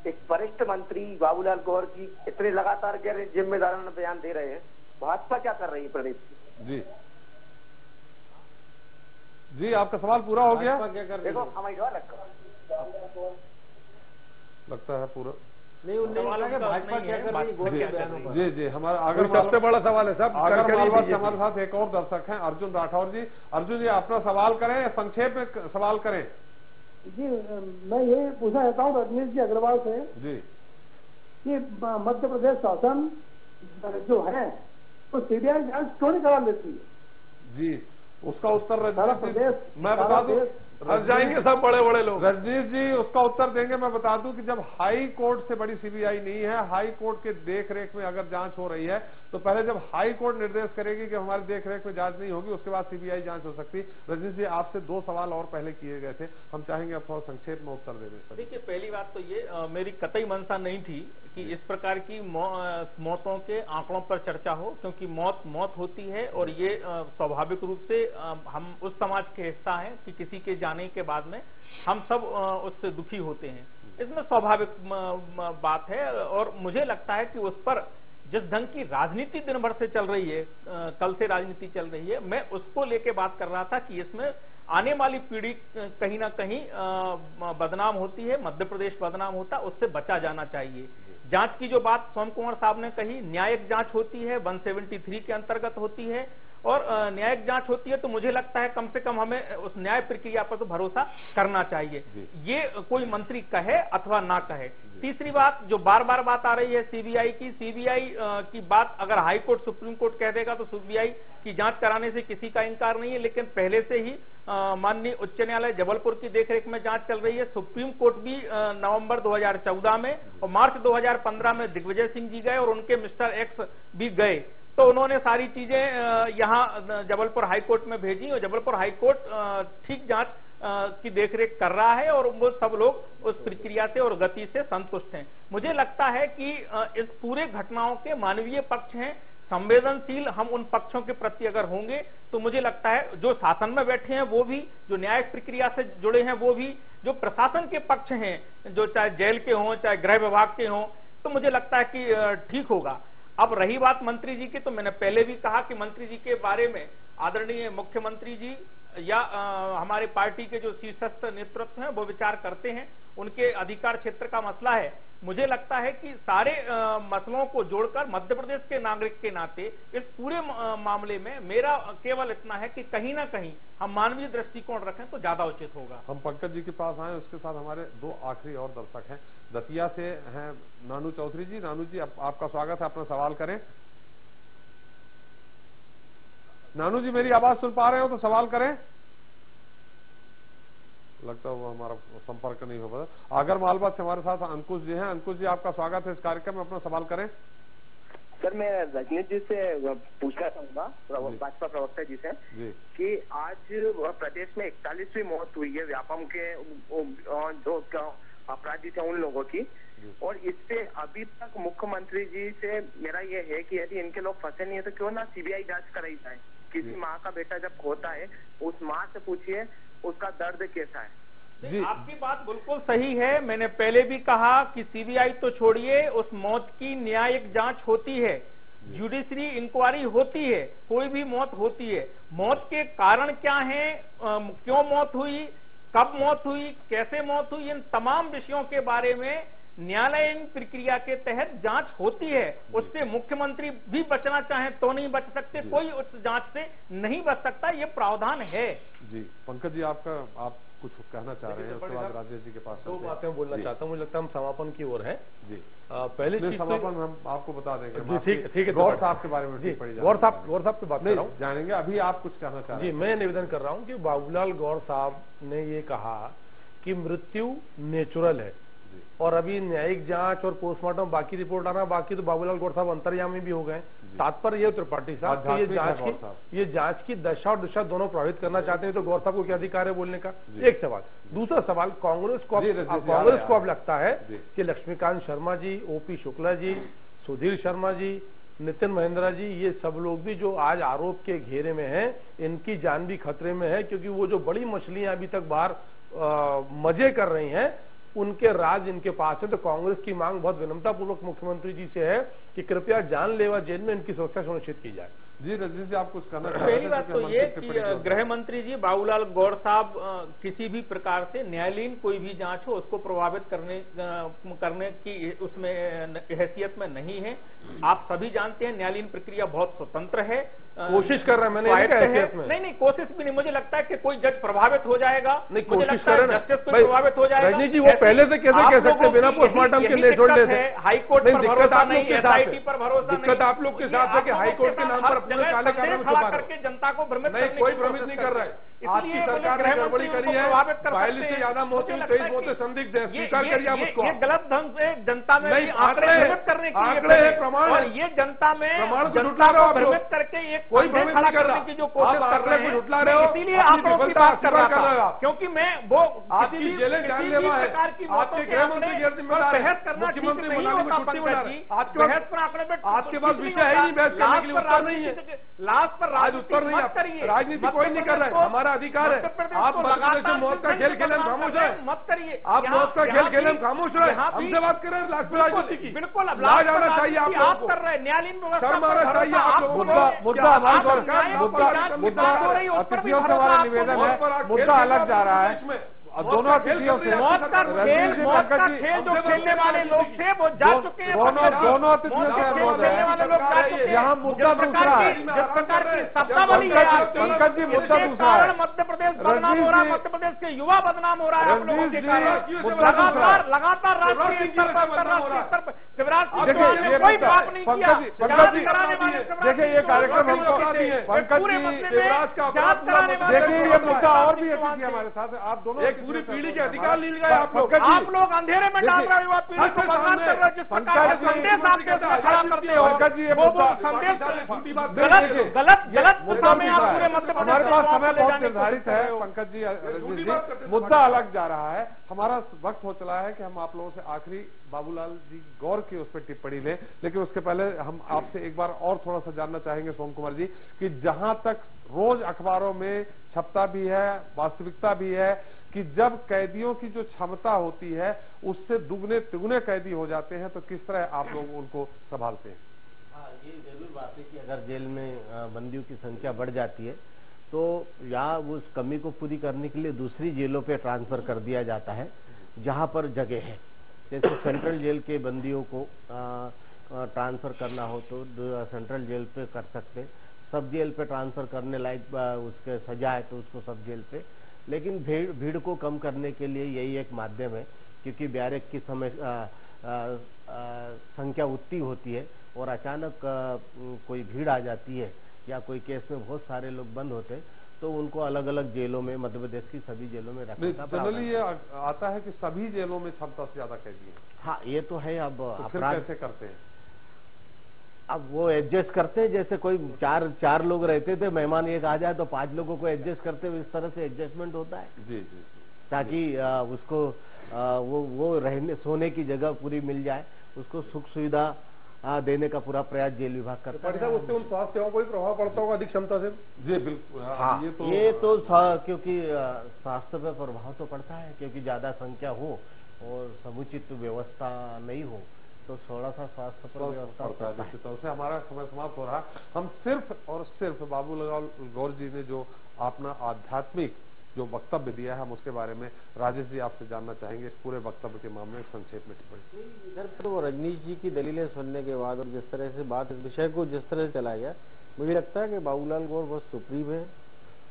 एक वरिष्ठ मंत्री बाबूलाल गौर जी इतने लगातार गैर जिम्मेदाराना बयान दे रहे हैं, भाजपा क्या कर रही है प्रदेश की? जी जी, आपका सवाल पूरा हो गया? देखो हमारी लगता है पूरा नहीं, भाजपा क्या कर रही है? जी जी, हमारा अगर सबसे बड़ा सवाल है साहब, हमारे साथ एक और दर्शक हैं अर्जुन राठौर जी। अर्जुन जी अपना सवाल करें या संक्षेप में सवाल करें? जी, मैं ये पूछना चाहता हूँ रजनीश जी अग्रवाल से जी कि मध्य प्रदेश शासन जो है तो सीबीआई जांच क्यों नहीं करा लेती है? जी, उसका उत्तर प्रदेश, मैं बता दूं, रह जाएंगे सब बड़े बड़े लोग। रजनीश जी उसका उत्तर देंगे। मैं बता दूं कि जब हाई कोर्ट से बड़ी सीबीआई नहीं है, हाई कोर्ट के देख रेख में अगर जांच हो रही है तो पहले जब हाई कोर्ट निर्देश करेगी कि हमारी देख रेख में जांच नहीं होगी, उसके बाद सीबीआई जांच हो सकती। रजनीश जी आपसे 2 सवाल और पहले किए गए थे, हम चाहेंगे आप थोड़ा संक्षेप में उत्तर दे दें। देखिए, पहली बात तो ये मेरी कतई मंशा नहीं थी कि इस प्रकार की मौतों के आंकड़ों पर चर्चा हो, क्योंकि मौत होती है और ये स्वाभाविक रूप से हम उस समाज के हिस्सा हैं कि किसी के जाने के बाद में हम सब उससे दुखी होते हैं, इसमें स्वाभाविक बात है। और मुझे लगता है कि उस पर जिस ढंग की राजनीति दिन भर से चल रही है, कल से राजनीति चल रही है, मैं उसको लेके बात कर रहा था कि इसमें आने वाली पीढ़ी कहीं ना कहीं बदनाम होती है, मध्य प्रदेश बदनाम होता है, उससे बचा जाना चाहिए। जांच की जो बात सोम कुमार साहब ने कही, न्यायिक जांच होती है, 173 के अंतर्गत होती है और न्यायिक जांच होती है, तो मुझे लगता है कम से कम हमें उस न्याय प्रक्रिया पर तो भरोसा करना चाहिए, ये कोई मंत्री कहे अथवा ना कहे। तीसरी बात जो बार बार बात आ रही है सीबीआई की बात अगर हाई कोर्ट सुप्रीम कोर्ट कह देगा तो सीबीआई की जांच कराने से किसी का इनकार नहीं है, लेकिन पहले से ही माननीय उच्च न्यायालय जबलपुर की देखरेख में जांच चल रही है। सुप्रीम कोर्ट भी नवंबर 2014 में और मार्च 2015 में दिग्विजय सिंह जी गए और उनके मिस्टर एक्स भी गए, तो उन्होंने सारी चीजें यहाँ जबलपुर हाईकोर्ट में भेजी और जबलपुर हाईकोर्ट ठीक जांच की देखरेख कर रहा है और वो सब लोग उस प्रक्रिया से और गति से संतुष्ट हैं। मुझे लगता है कि इस पूरे घटनाओं के मानवीय पक्ष हैं, संवेदनशील हम उन पक्षों के प्रति अगर होंगे तो मुझे लगता है जो शासन में बैठे हैं वो भी, जो न्यायिक प्रक्रिया से जुड़े हैं वो भी, जो प्रशासन के पक्ष हैं, जो चाहे जेल के हों चाहे गृह विभाग के हों, तो मुझे लगता है कि ठीक होगा। अब रही बात मंत्री जी की, तो मैंने पहले भी कहा कि मंत्री जी के बारे में आदरणीय मुख्यमंत्री जी या हमारे पार्टी के जो शीर्षस्थ नेतृत्व हैं वो विचार करते हैं, उनके अधिकार क्षेत्र का मसला है। मुझे लगता है कि सारे मसलों को जोड़कर मध्य प्रदेश के नागरिक के नाते इस पूरे मामले में मेरा केवल इतना है कि कहीं ना कहीं हम मानवीय दृष्टिकोण रखें तो ज्यादा उचित होगा। हम पंकज जी के पास आए, उसके साथ हमारे दो आखिरी और दर्शक हैं। दतिया से हैं नानू चौधरी जी। नानू जी आपका स्वागत है, अपना सवाल करें। नानू जी मेरी आवाज सुन पा रहे हो तो सवाल करें। लगता है वो हमारा संपर्क नहीं हो पाता। आगर मालवा से हमारे साथ अंकुश जी हैं। अंकुश जी आपका स्वागत है इस कार्यक्रम में, अपना सवाल करें। सर मैं रजनीश जी से पूछना चाहूंगा, भाजपा प्रवक्ता जी से, कि आज प्रदेश में 41वीं मौत हुई है व्यापम के जो अपराधी थे उन लोगों की, और इससे अभी तक मुख्यमंत्री जी से मेरा ये है कि यदि इनके लोग फंसे नहीं है तो क्यों ना सीबीआई जांच कराई जाए। किसी माँ का बेटा जब खोता है उस माँ से पूछिए उसका दर्द कैसा है। आपकी बात बिल्कुल सही है। मैंने पहले भी कहा कि सीबीआई तो छोड़िए, उस मौत की न्यायिक जांच होती है, जुडिशरी इंक्वायरी होती है, कोई भी मौत होती है। मौत के कारण क्या है, क्यों मौत हुई, कब मौत हुई, कैसे मौत हुई, इन तमाम विषयों के बारे में न्यायालयीन प्रक्रिया के तहत जांच होती है। उससे मुख्यमंत्री भी बचना चाहे तो नहीं बच सकते, कोई उस जांच से नहीं बच सकता, ये प्रावधान है। जी पंकज जी आप कुछ कहना चाह रहे हैं, उसके बाद राजेश जी के पास दो बातें बोलना चाहता हूँ। मुझे लगता है हम समापन की ओर है जी। पहले समापन हम आपको बता देंगे। ठीक है, गौर साहब के बारे में गौर साहब की बात कर रहा हूँ, जानेंगे। अभी आप कुछ कहना चाह रहे हैं? जी मैं निवेदन कर रहा हूँ कि बाबूलाल गौर साहब ने ये कहा कि मृत्यु नेचुरल है और अभी न्यायिक जांच और पोस्टमार्टम बाकी रिपोर्ट आना बाकी, तो बाबूलाल गौर साहब अंतर्यामी भी हो गए। तात्पर्य ये त्रिपाठी साहब तो ये जांच की दशा और दिशा दोनों प्रभावित करना चाहते हैं, तो गौर साहब को क्या अधिकार है बोलने का, एक सवाल। दूसरा सवाल, कांग्रेस को अब लगता है कि लक्ष्मीकांत शर्मा जी, ओपी शुक्ला जी, सुधीर शर्मा जी, नितिन महेंद्रा जी, ये सब लोग भी जो आज आरोप के घेरे में हैं, इनकी जान भी खतरे में है, क्योंकि वो जो बड़ी मछलियां अभी तक बाहर मजे कर रही हैं उनके राज इनके पास है। तो कांग्रेस की मांग बहुत विनम्रतापूर्वक मुख्यमंत्री जी से है कि कृपया जानलेवा जेल में इनकी सुरक्षा सुनिश्चित की जाए। जी रजनीश जी आप कुछ कहना चाहते हैं? पहली बात तो ये कि गृह मंत्री जी बाबूलाल गौर साहब किसी भी प्रकार से न्यायालयीन कोई भी जांच हो उसको प्रभावित करने की उसमें हैसियत में नहीं है। आप सभी जानते हैं न्यायालयीन प्रक्रिया बहुत स्वतंत्र है। कोशिश कर रहे हैं, मैंने नहीं कोशिश भी नहीं। मुझे लगता है कि कोई जज प्रभावित हो जाएगा, नहीं मुझे लगता है जस्टिस कोई प्रभावित हो जाएगा। रजनीश जी वो पहले से कैसे कह सकते हैं बिना पोस्टमार्टम के ले छोड़ देते? हाईकोर्ट पर भरोसा नहीं, एसआईटी पर भरोसा नहीं। दिक्कत आप लोग के साथ है कि हाईकोर्ट के नाम पर अपने काले कानून खड़ा करके जनता को भ्रमित नहीं, कोई भ्रमित नहीं कर रहा है। आपकी सरकार ने गड़बड़ी करी है, 42 से ज्यादा मौतें, 23 मौतें संदिग्ध है, स्वीकार करिए आप उसको। ये गलत ढंग से जनता में आंकड़े भ्रमित करने के आंकड़े है, प्रमाण और ये जनता में प्रमाण को जनता को भ्रमित करके एक कोई भ्रमित नहीं कर रहा की जो कोशिश कर रहे हैं, उठला रहे हो, इसीलिए आंकड़ों की बात कर रहा था, क्योंकि मैं वो आपकी जेलें जानलेवा है, आपके गृह मंत्री गैर जिम्मेदार बहस करना मुख्यमंत्री नहीं होता पंकज जी। बहस पर आंकड़े पे आपके पास विषय है ही नहीं, बहस करने के लिए उत्तर नहीं है। लास्ट पर आज उत्तर नहीं, राजनीति कोई नहीं कर रहा है। हमारा अधिकार है। आप मध्य प्रदेश में मौत का खेल खेले खामोश है, मत करिए। आप मौत का खेल खेले खामोश रहे, हमसे बात कर रहे हैं राजनीति की। बिल्कुल अब लाज आना चाहिए आप लोगों को, कर रहे हैं न्यायालयीन व्यवस्था, शर्म आना चाहिए आप लोगों को। मुद्दा हमारी सरकार, मुद्दा अतिथियों से हमारा निवेदन है, मुद्दा अलग जा रहा है। दोनों अतिथियों से मौत का खेल जो खेलने वाले लोग थे वो जा चुके हैं। दोनों अतिथियों से अनुरोध है, यहाँ मुद्दा दूसरा है। जिस प्रकार की शब्दावली है पंकज जी, मुद्दा दूसरा है। मध्य प्रदेश बदनाम हो रहा है, मध्य प्रदेश के युवा बदनाम हो रहा है आप लोगों के कारण। लगातार राष्ट्रीय स्तर पर, अंतर्राष्ट्रीय स्तर पर शिवराज सिंह कोई पाप नहीं किया। देखिए ये कार्यक्रम हमको पंकज जी, देखिए ये मुद्दा और भी अतिथि हमारे साथ है। आप दोनों पूरी पीढ़ी के अधिकार लील गए आप लोग अंधेरे में डाल रहे हो, युवा पीढ़ी को बदनाम कर रहे हो। जिस प्रकार का संदेश आपके खड़ा करते हो, पंकज जी वो संदेश गलत मुद्दा में आप पूरे मध्य प्रदेश। हमारे पास समय बहुत निर्धारित है पंकज जी, रजनीश जी, मुद्दा अलग जा रहा है। हमारा वक्त हो चला है कि हम आप लोगों से आखिरी बाबूलाल जी गौर की उस पर टिप्पणी लें, लेकिन उसके पहले हम आपसे एक बार और थोड़ा सा जानना चाहेंगे सोम कुमार जी कि जहां तक रोज अखबारों में छपता भी है, वास्तविकता भी है कि जब कैदियों की जो क्षमता होती है उससे दुगने तिगुने कैदी हो जाते हैं, तो किस तरह आप लोग उनको संभालते हैं? हाँ, ये जरूर बात है कि अगर जेल में बंदियों की संख्या बढ़ जाती है तो या उस कमी को पूरी करने के लिए दूसरी जेलों पे ट्रांसफर कर दिया जाता है जहां पर जगह है। जैसे सेंट्रल जेल के बंदियों को ट्रांसफर करना हो तो सेंट्रल जेल पे कर सकते, सब जेल पे ट्रांसफर करने लायक उसके सजा है तो उसको सब जेल पे। लेकिन भीड़ को कम करने के लिए यही एक माध्यम है, क्योंकि बैरक की समय संख्या उतनी होती है और अचानक कोई भीड़ आ जाती है या कोई केस में बहुत सारे लोग बंद होते तो उनको अलग अलग जेलों में, मध्य प्रदेश की सभी जेलों में रखना पड़ता है। जनरली ये आता है कि सभी जेलों में क्षमता से ज्यादा कैदी है। हाँ, ये तो है। अब तो फिर कैसे करते हैं? अब वो एडजस्ट करते हैं, जैसे कोई चार लोग रहते थे, मेहमान एक आ जाए तो 5 लोगों को एडजस्ट करते हुए इस तरह से एडजस्टमेंट होता है जी जी, ताकि उसको वो रहने सोने की जगह पूरी मिल जाए, उसको सुख सुविधा देने का पूरा प्रयास जेल विभाग करता है। उससे उन स्वास्थ्य सेवाओं को भी प्रभाव पड़ता होगा अधिक क्षमता से? जी बिल्कुल। हाँ, ये तो क्योंकि स्वास्थ्य पे प्रभाव तो पड़ता है, क्योंकि ज्यादा संख्या हो और समुचित व्यवस्था नहीं हो तो थोड़ा सा स्वास्थ्य पर व्यवस्था पड़ता है। निश्चित तौर से हमारा समय समाप्त हो रहा। हम सिर्फ और सिर्फ बाबूलाल गौर जी ने जो अपना आध्यात्मिक जो वक्तव्य दिया है हम उसके बारे में राजेश जी आपसे जानना चाहेंगे, इस पूरे वक्तव्य के मामले में संक्षेप में टिप्पणी। इधर पर वो रजनीश जी की दलीलें सुनने के बाद और जिस तरह से बात इस विषय को जिस तरह से चलाया गया, मुझे लगता है कि बाबूलाल गौर बहुत सुप्रीम है,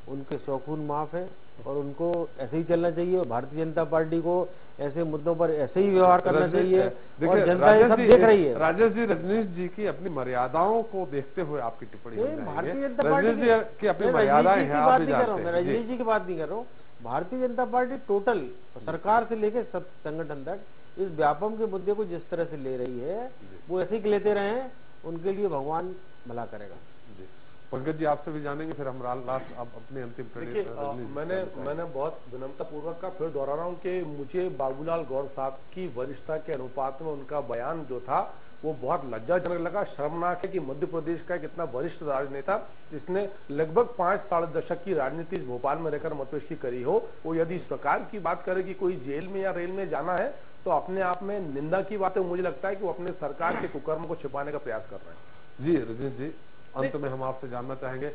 उनके शौखून माफ है और उनको ऐसे ही चलना चाहिए। और भारतीय जनता पार्टी को ऐसे मुद्दों पर ऐसे ही व्यवहार करना चाहिए और जनता ये सब देख रही है। राजेश जी, रजनीश जी की अपनी मर्यादाओं को देखते हुए आपकी टिप्पणी। भारतीय जनता पार्टी की अपनी मर्यादाएं हैं, आप भी जानते हैं। मैं रजनीश जी की बात नहीं कर रहा हूँ, भारतीय जनता पार्टी टोटल सरकार से लेकर सब संगठन तक इस व्यापम के मुद्दे को जिस तरह से ले रही है वो ऐसे ही लेते रहे, उनके लिए भगवान भला करेगा। पंकज जी आपसे भी जानेंगे, फिर हम लास्ट अब अपने अंतिम मैंने बहुत विनम्रता पूर्वक का फिर दोहरा रहा हूँ कि मुझे बाबूलाल गौर साहब की वरिष्ठता के अनुपात में उनका बयान जो था वो बहुत लज्जाजनक लगा। शर्मनाक है कि मध्य प्रदेश का एक इतना वरिष्ठ राजनेता जिसने लगभग 5 साढ़े दशक की राजनीति भोपाल में रहकर मतपेशी करी हो, वो यदि इस प्रकार की बात करे कि कोई जेल में या रेल में जाना है तो अपने आप में निंदा की बात है। मुझे लगता है कि वो अपने सरकार के कुकर्म को छिपाने का प्रयास कर रहे हैं। जी रजनीश जी, अंत में हम आपसे जानना चाहेंगे,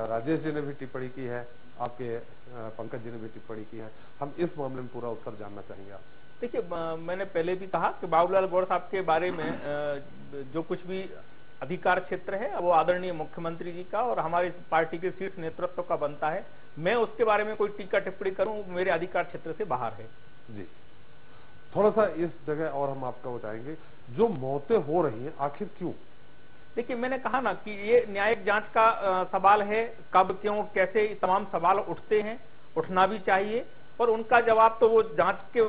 राजेश जी ने भी टिप्पणी की है, आपके पंकज जी ने भी टिप्पणी की है, हम इस मामले में पूरा उत्तर जानना चाहेंगे आप। देखिए, मैंने पहले भी कहा कि बाबूलाल गौर साहब के बारे में जो कुछ भी अधिकार क्षेत्र है वो आदरणीय मुख्यमंत्री जी का और हमारी पार्टी के शीर्ष नेतृत्व का बनता है। मैं उसके बारे में कोई टीका टिप्पणी करूं मेरे अधिकार क्षेत्र से बाहर है। जी, थोड़ा सा इस जगह और हम आपका बताएंगे, जो मौतें हो रही हैं आखिर क्यों? देखिए, मैंने कहा ना कि ये न्यायिक जांच का सवाल है, कब क्यों कैसे तमाम सवाल उठते हैं, उठना भी चाहिए और उनका जवाब तो वो जांच के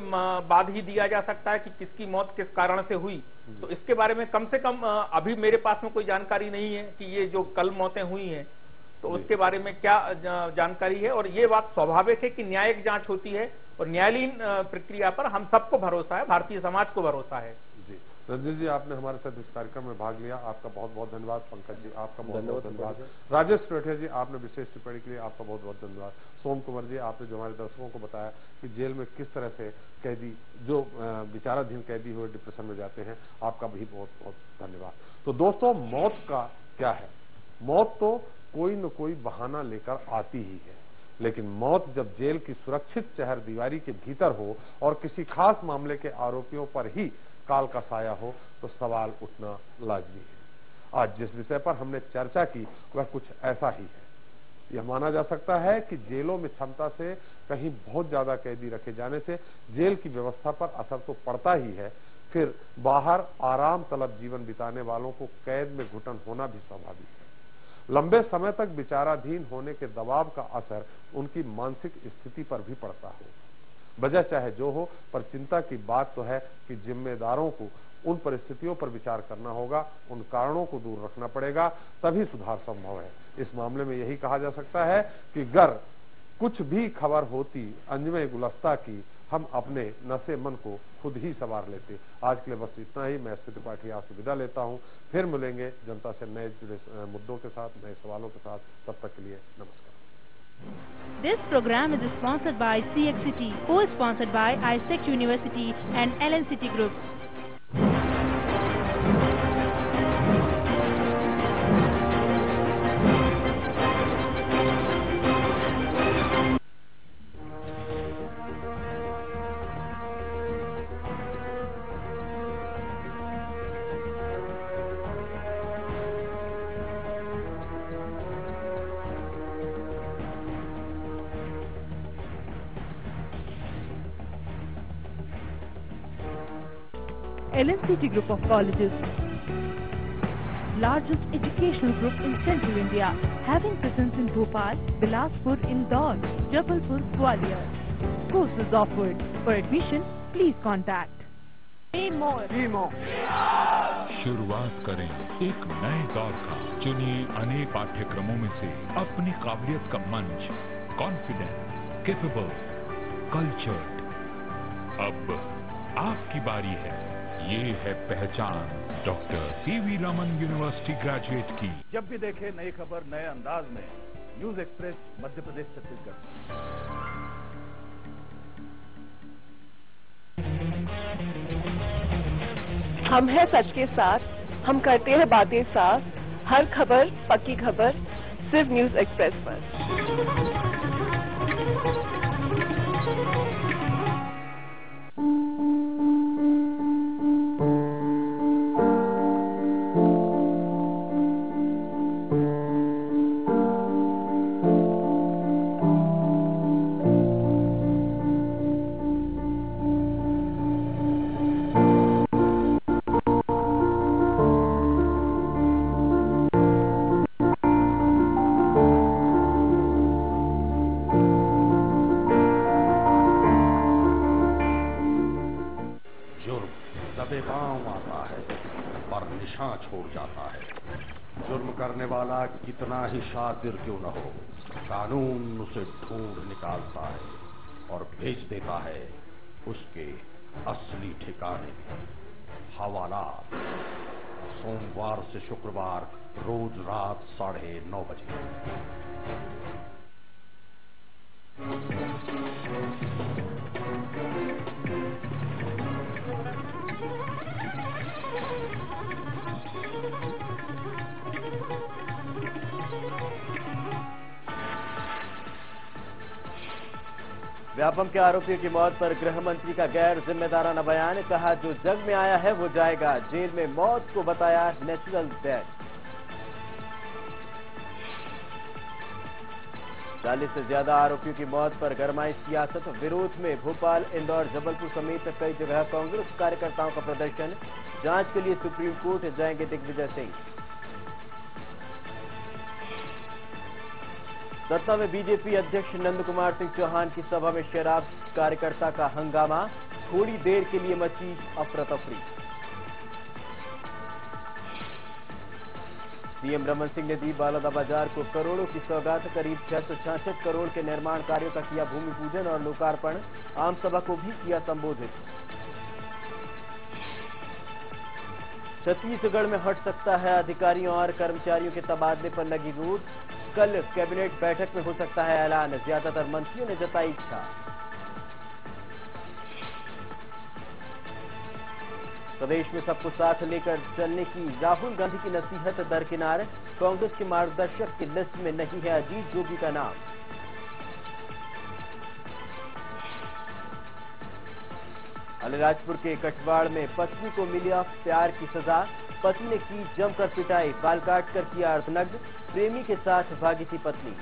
बाद ही दिया जा सकता है कि किसकी मौत किस कारण से हुई। तो इसके बारे में कम से कम अभी मेरे पास में कोई जानकारी नहीं है कि ये जो कल मौतें हुई हैं तो उसके बारे में क्या जानकारी है। और ये बात स्वाभाविक है कि न्यायिक जांच होती है और न्यायालयीन प्रक्रिया पर हम सबको भरोसा है, भारतीय समाज को भरोसा है। जी रंजीत जी, आपने हमारे साथ इस कार्यक्रम में भाग लिया, आपका बहुत बहुत धन्यवाद। पंकज जी, आपका बहुत बहुत धन्यवाद। राजेश टिवारी जी, आपने विशेष टिप्पणी के लिए आपका बहुत बहुत धन्यवाद। सोम कुमार जी, आपने जो हमारे दर्शकों को बताया कि जेल में किस तरह से कैदी जो विचाराधीन कैदी हुए डिप्रेशन में जाते हैं, आपका भी बहुत बहुत धन्यवाद। तो दोस्तों, मौत का क्या है? मौत तो कोई न कोई बहाना लेकर आती ही है, लेकिन मौत जब जेल की सुरक्षित चहर दीवारी के भीतर हो और किसी खास मामले के आरोपियों पर ही काल का साया हो, तो सवाल उठना लाजमी है। आज जिस विषय पर हमने चर्चा की वह कुछ ऐसा ही है। यह माना जा सकता है कि जेलों में क्षमता से कहीं बहुत ज्यादा कैदी रखे जाने से जेल की व्यवस्था पर असर तो पड़ता ही है, फिर बाहर आराम तलब जीवन बिताने वालों को कैद में घुटन होना भी स्वाभाविक है। लंबे समय तक विचाराधीन होने के दबाव का असर उनकी मानसिक स्थिति पर भी पड़ता है। वजह चाहे जो हो, पर चिंता की बात तो है कि जिम्मेदारों को उन परिस्थितियों पर विचार करना होगा, उन कारणों को दूर रखना पड़ेगा, तभी सुधार संभव है। इस मामले में यही कहा जा सकता है कि अगर कुछ भी खबर होती अंजमे गुलस्ता की, हम अपने नशे मन को खुद ही संवार लेते। आज के लिए बस इतना ही। मैं एसपी त्रिपाठी आपसे विदा लेता हूं। फिर मिलेंगे जनता से नए जुड़े मुद्दों के साथ, नए सवालों के साथ। तब तक के लिए नमस्कार। This program is sponsored by CXCT, co-sponsored by ISEC University and LNCT Group. LNCT Group of Colleges, largest educational group in Central India, having presence in Bhopal, Bilaspur, Indore, Jabalpur, Gwalior. Courses offered. For admission, please contact. Be more. शुरुआत करें एक नए दौर का। चुनिए अनेक पाठ्यक्रमों में से अपनी काबिलियत का मंच। Confident, capable, cultured. अब आपकी बारी है। ये है पहचान doctor CV Raman university graduate की। जब भी देखे नई खबर नए अंदाज में, न्यूज एक्सप्रेस मध्य प्रदेश छत्तीसगढ़। हम हैं सच के साथ, हम करते हैं बातें साफ। हर खबर पक्की खबर सिर्फ न्यूज एक्सप्रेस पर। कितना ही शातिर क्यों न हो, कानून उसे ढूंढ निकालता है और भेज देता है उसके असली ठिकाने में। हवालात सोमवार से शुक्रवार रोज रात 9:30 बजे। व्यापम के आरोपियों की मौत पर गृह मंत्री का गैर जिम्मेदाराना बयान। कहा जो जग में आया है वो जाएगा। जेल में मौत को बताया नेचुरल डेथ। 40 से ज्यादा आरोपियों की मौत पर गरमाई सियासत। विरोध में भोपाल, इंदौर, जबलपुर समेत कई जगह कांग्रेस कार्यकर्ताओं का प्रदर्शन। जांच के लिए सुप्रीम कोर्ट जाएंगे दिग्विजय सिंह। सत्ता में बीजेपी अध्यक्ष नंद कुमार सिंह चौहान की सभा में शराब कार्यकर्ता का हंगामा। थोड़ी देर के लिए मची अफरा तफरी। सीएम रमन सिंह ने दी बालादा बाजार को करोड़ों की सौगात। करीब 666 करोड़ के निर्माण कार्यों का किया भूमि पूजन और लोकार्पण। आम सभा को भी किया संबोधित। छत्तीसगढ़ में हट सकता है अधिकारियों और कर्मचारियों के तबादले पर लगी रोक। कल कैबिनेट बैठक में हो सकता है ऐलान। ज्यादातर मंत्रियों ने जताई इच्छा। प्रदेश में सबको साथ लेकर चलने की राहुल गांधी की नसीहत दरकिनार। कांग्रेस के मार्गदर्शक की लिस्ट में नहीं है अजीत जोगी का नाम। अलीराजपुर के कटवाड़ में पत्नी को मिली प्यार की सजा। पति ने की जमकर पिटाई, बाल काटकर किया अर्धनग्न। प्रेमी के साथ भागी थी पत्नी।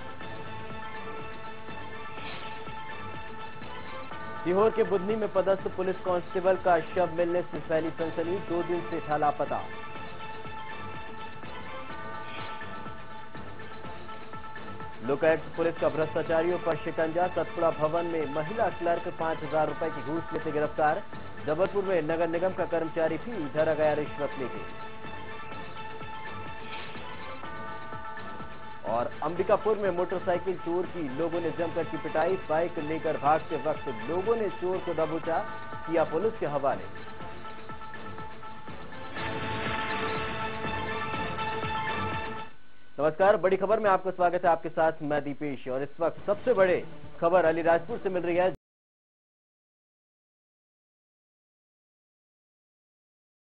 सीहोर के बुधनी में पदस्थ पुलिस कांस्टेबल का शव मिलने से फैली सनसनी। 2 दिन से था लापता। लोकायुक्त पुलिस का भ्रष्टाचारियों पर शिकंजा। सतपुड़ा भवन में महिला क्लर्क 5000 रुपए की घूस लेते गिरफ्तार। जबलपुर में नगर निगम का कर्मचारी भी धरा गया रिश्वत लेते। और अंबिकापुर में मोटरसाइकिल चोर की लोगों ने जमकर की पिटाई। बाइक लेकर भागते वक्त लोगों ने चोर को दबोचा, किया पुलिस के हवाले। नमस्कार, बड़ी खबर में आपका स्वागत है। आपके साथ मैं दीपेश और इस वक्त सबसे बड़े खबर अलीराजपुर से मिल रही है।